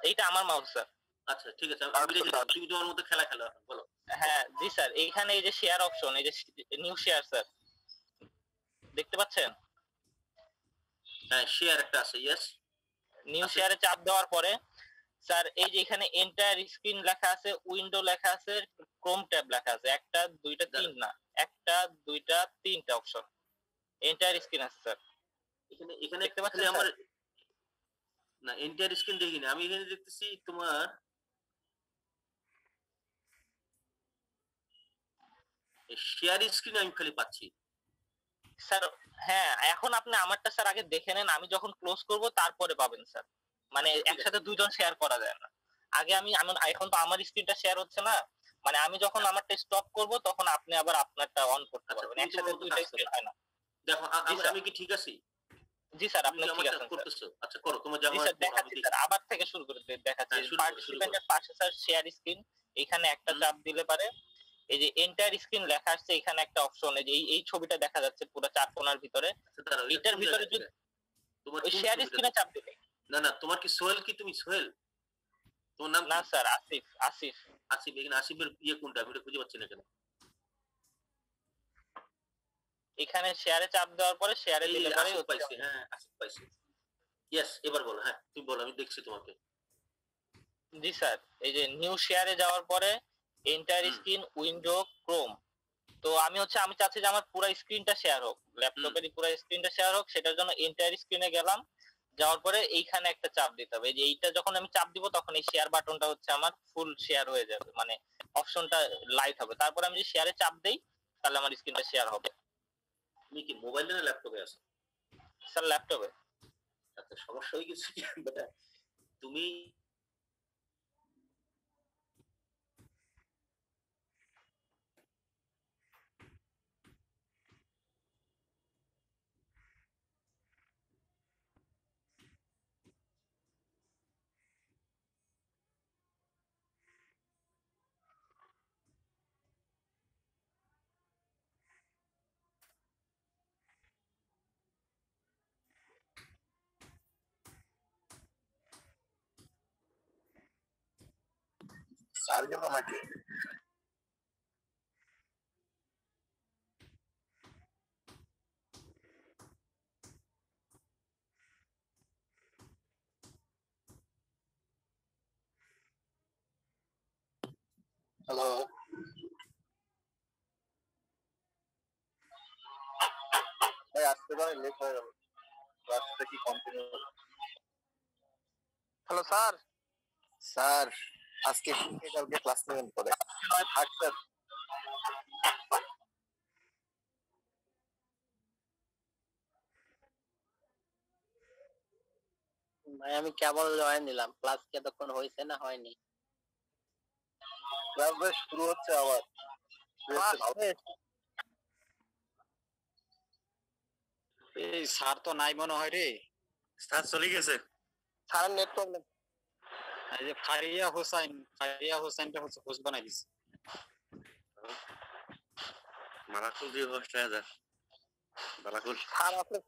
এইটা আমার মাউস স্যার। আচ্ছা ঠিক আছে, আমি রেখে দিলাম। তুমি তোমার মতো খেলা খেলো, বলো। হ্যাঁ জি স্যার, এইখানে এই যে শেয়ার অপশন, এই যে নিউ শেয়ার স্যার দেখতে পাচ্ছেন? হ্যাঁ শেয়ার একটা আছে, ইয়েস। নিউ শেয়ারে চাপ দেওয়ার পরে স্যার এই যে এখানে এন্টায়ার স্ক্রিন লেখা আছে, উইন্ডো লেখা আছে, ক্রোম ট্যাব লেখা আছে, একটা দুইটা তিন না, একটা, দুইটা, তিনটা অপশন এন্টায়ার স্ক্রিন আছে স্যার। এখানে এখানে দেখতে পাচ্ছেন আমার না এন্টায়ার স্ক্রিন দেখি না, আমি এখানে দেখতেছি তোমার শেয়ার স্ক্রিন আমি খালি পাচ্ছি স্যার। হ্যাঁ, এখন আপনি আমারটা স্যার আগে দেখে নেন, আমি যখন ক্লোজ করব তারপরে পাবেন স্যার। মানে একসাথে দুইজন শেয়ার করা যায় না। আগে আমি এখন তো আমার স্ক্রিনটা শেয়ার হচ্ছে না, মানে আমি যখন আমারটা স্টপ করব তখন আপনি আবার আপনারটা অন করতে পারবেন। একসাথে দুইটা স্ক্রিন হয় না। দেখো আমি কি ঠিক আছি? জি স্যার, আপনি ঠিক আছেন করতেছো। আচ্ছা করো, তোমার জি স্যার, দেখাচ্ছি স্যার, আবার থেকে শুরু করে দেখাচ্ছি। পার্টিসিপেন্টের পাশে স্যার শেয়ার স্ক্রিন, এখানে একটা চাপ দিলে পারে এই যে এন্টায়ার স্ক্রিন লেখা আসছে, এখানে একটা অপশন, এই যে এই ছবিটা দেখা যাচ্ছে পুরো চার কোণার ভিতরে। এটার ভিতরে যদি তোমার শেয়ার স্ক্রিনে চাপ দিলে, না তোমার কি সোহেল? কি তুমি সোহেল? তোমার নাম না স্যার, আসিফ। আসিফ এখানে আসিফের কোনটা আমি খুঁজে পাচ্ছি না কেন? এখানে শেয়ারে চাপ দেওয়ার পরে শেয়ারে দিলে পরে পাইছি। হ্যাঁ আসিফ পাইছি। ইয়েস, এবার বলো। হ্যাঁ তুমি বলো, আমি দেখছি তোমাকে। জি স্যার, এই যে নিউ শেয়ারে যাওয়ার পরে এন্টায়ার স্ক্রিন, উইন্ডো, ক্রোম। তো আমি চাচ্ছি যে আমার পুরো স্ক্রিনটা শেয়ার হোক, ল্যাপটপের পুরো স্ক্রিনটা শেয়ার হোক। সেটার জন্য এন্টায়ার স্ক্রিনে গেলাম, যাওয়ার পরে এইখানে একটা চাপ দিতে হবে। এই যে এইটা যখন আমি চাপ দিব তখন এই শেয়ার বাটনটা আমার ফুল শেয়ার হয়ে যাবে, মানে অপশনটা লাইট হবে। তারপর আমি যদি শেয়ারে চাপ দেই তাহলে আমার স্ক্রিনটা শেয়ার হবে। তুমি কি মোবাইলে না ল্যাপটপে আছো? স্যার ল্যাপটপে। আচ্ছা, সমস্যা হয়ে গেছে কি তুমি সার্জন আমাকে হ্যালো ভাই, আসতে পারে লেট হয়ে গেল, ক্লাসটা কি কন্টিনিউ? Hello sir. স্যার আজকে কালকে ক্লাস নেবেন পরে? থাক স্যার। ভাই আমি কেবল জয়েন দিলাম, ক্লাস কি এতক্ষণ হয়েছে না হয়নি? ক্লাস বেশ শুরু হচ্ছে আবার। এই স্যার তো নাই মনে হয় রে। স্যার চলে গেছে। স্যারের নেট প্রবলেম। এই যে ফারিয়া হোসেনটা হচ্ছে হোস্ট বানাই দিছে। মারাকুল দিয়ে হোস্ট হয়ে যায়। মারাকুল স্যার আসলে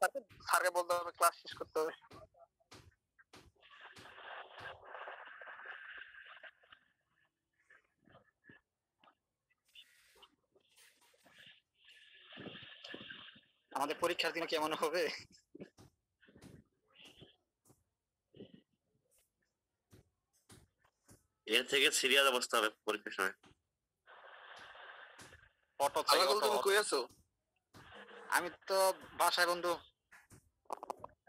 স্যারকে বলতে হবে ক্লাস শেষ করতে হবে। আমাদের পরীক্ষার দিন কেমন হবে? এর থেকে সিরিয়াস অবস্থা হবে পরীক্ষার সময়। ফটো চাই। তুমি কই আছো? আমি তো বাসায় বন্ধু।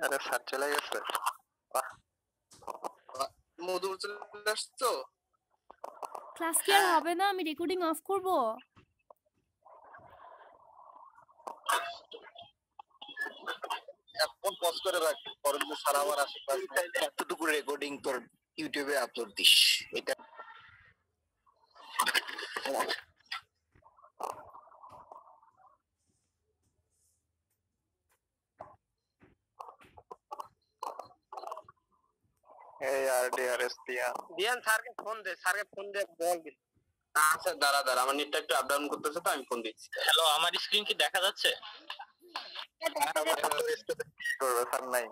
আরে স্যার চলে গেছে। মধুর চলে আসছো? ক্লাস কি আর হবে না? আমি রেকর্ডিং অফ করব। এখন পজ করে রাখ, পরের দিন স্যার আবার আসে ক্লাস। এতটুকু রেকর্ডিং তোর ইউটিউবে আপলোড দিস। এটা এই আরডিআরএস দিয়ান স্যারকে ফোন দে, বল। আচ্ছা দাঁড়া আমার নেটটা একটু আপ ডাউন করতেছে তো, আমি ফোন দিচ্ছি। হ্যালো, আমার স্ক্রিন কি দেখা যাচ্ছে? স্যার নাই।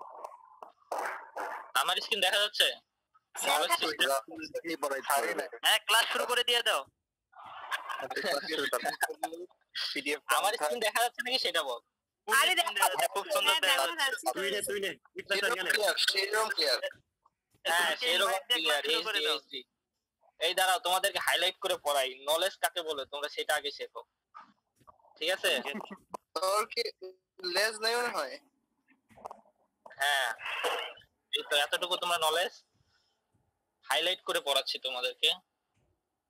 আমার স্ক্রিন দেখা যাচ্ছে? হ্যাঁ, ক্লাস শুরু করে দিয়ে দাও। আমার স্ক্রিন দেখা যাচ্ছে নাকি সেটা বল। আরে খুব সুন্দর দেখা যাচ্ছে। সেরকম ক্লিয়ার। হ্যাঁ, সেরকম ক্লিয়ার। এই দাঁড়াও, তোমাদেরকে হাইলাইট করে পড়াই। নলেজ কাকে বলে তোমরা সেটা আগে শেখো। ঠিক আছে? তোর কি লেজ নাই মনে হয়? হ্যাঁ, এই তো এতটুকু তোমরা নলেজ হাইলাইট করে পড়াচ্ছি তোমাদেরকে।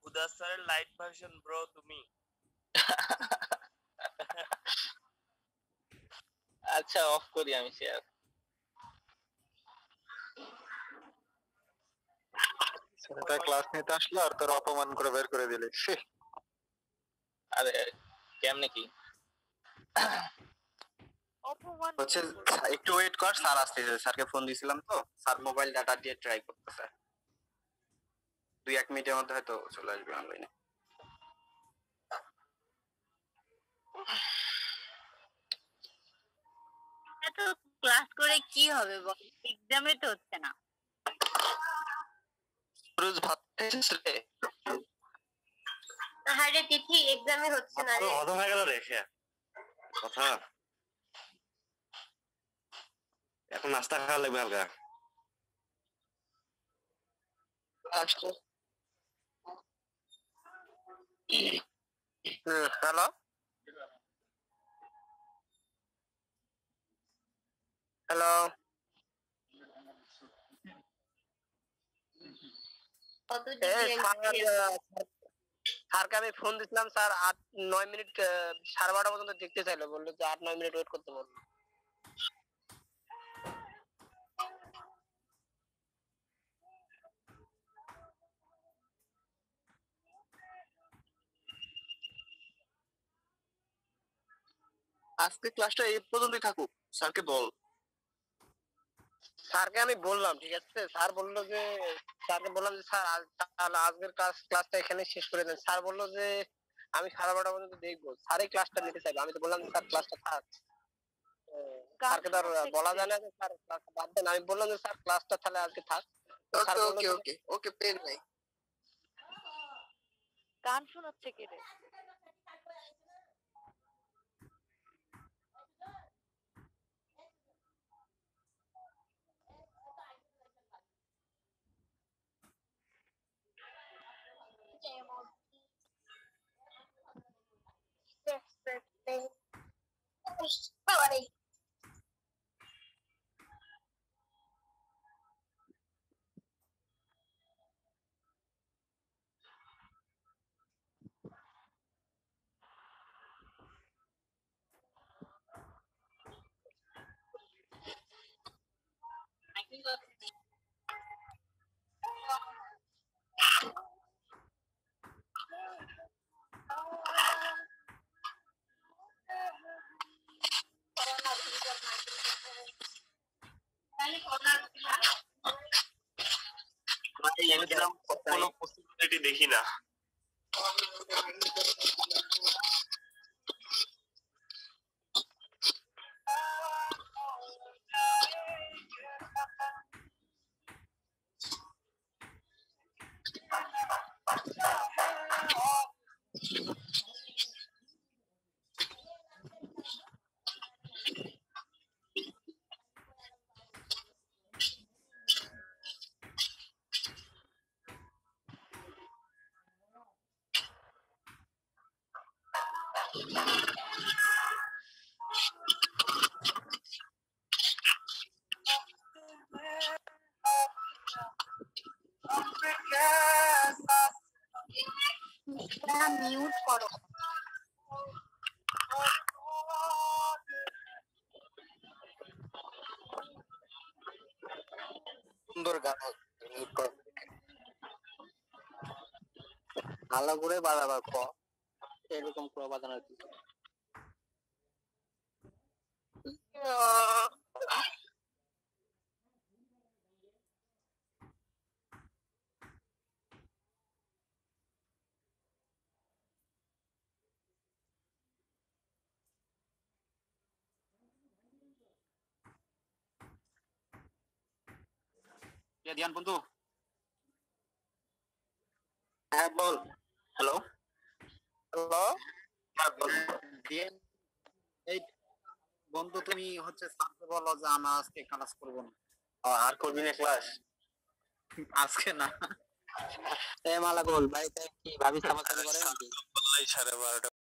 উদাস স্যারের লাইট ভার্সন ব্রো তুমি। আচ্ছা অফ করি আমি শেয়ার। সেটা ক্লাস নিতে আসলো আর তোর অপমান করে বের করে দিলি। আরে কেমনে কি অপমান হচ্ছে একটু ওয়েট কর, স্যার আসতেছে, স্যারকে ফোন দিছিলাম তো, স্যার মোবাইল ডাটা দিয়ে ট্রাই করতেছে, 2-1 মিনিটের মধ্যে হয়তো চলে আসবে অনলাইনে। এত ক্লাস করে কি হবে বল, এক্সামে তো হচ্ছে না। রোজ ভাত খাইছিস রে? আরে তিথি এক্সামে হচ্ছে না রে। হদম হয়ে গেল রে সে কথা। এখন নাস্তা খাওয়া লাগবে হালকা। হ্যালো, হ্যালো, স্যারকে আমি ফোন দিছিলাম, স্যার 8-9 মিনিট 12:30 পর্যন্ত দেখতে চাইলো, বললো যে 8-9 মিনিট ওয়েট করতে বললো। আজকে ক্লাসটা এই পর্যন্তই থাকুক, স্যারকে বল। স্যারকে আমি বললাম, ঠিক আছে, স্যার বললো যে, স্যারকে বললাম যে স্যার তাহলে আজকের ক্লাসটা এখানে শেষ করে দেন। স্যার বললো যে আমি 12:30 পর্যন্ত দেখবো, স্যার এই ক্লাসটা নিতে চাইবে। আমি তো বললাম যে স্যার ক্লাসটা থাক, স্যারকে তো আর বলা যায় না যে স্যার ক্লাসটা বাদ দেন। আমি বললাম যে স্যার ক্লাসটা তাহলে আজকে থাক। স্যার বললো ওকে ওকে পেন নাই। গান শোনাচ্ছে কে রে? কোনো পসিবিলিটি দেখি না। মিউট করো। সুন্দর গান, মিউট কর, ভালো করে বাজাবার ক, এরকম করে বাজানোর কি। ধ্যান বন্ধু। হ্যাঁ বল। হ্যালো হ্যালো, এই বন্ধু তুমি হচ্ছে স্যারকে বলো যে আমরা আজকে ক্লাস করবো না। আর করবি না ক্লাস আজকে না। মালা গোল বাড়িতে কি ভাবি সামাল করে নাকি? 12:30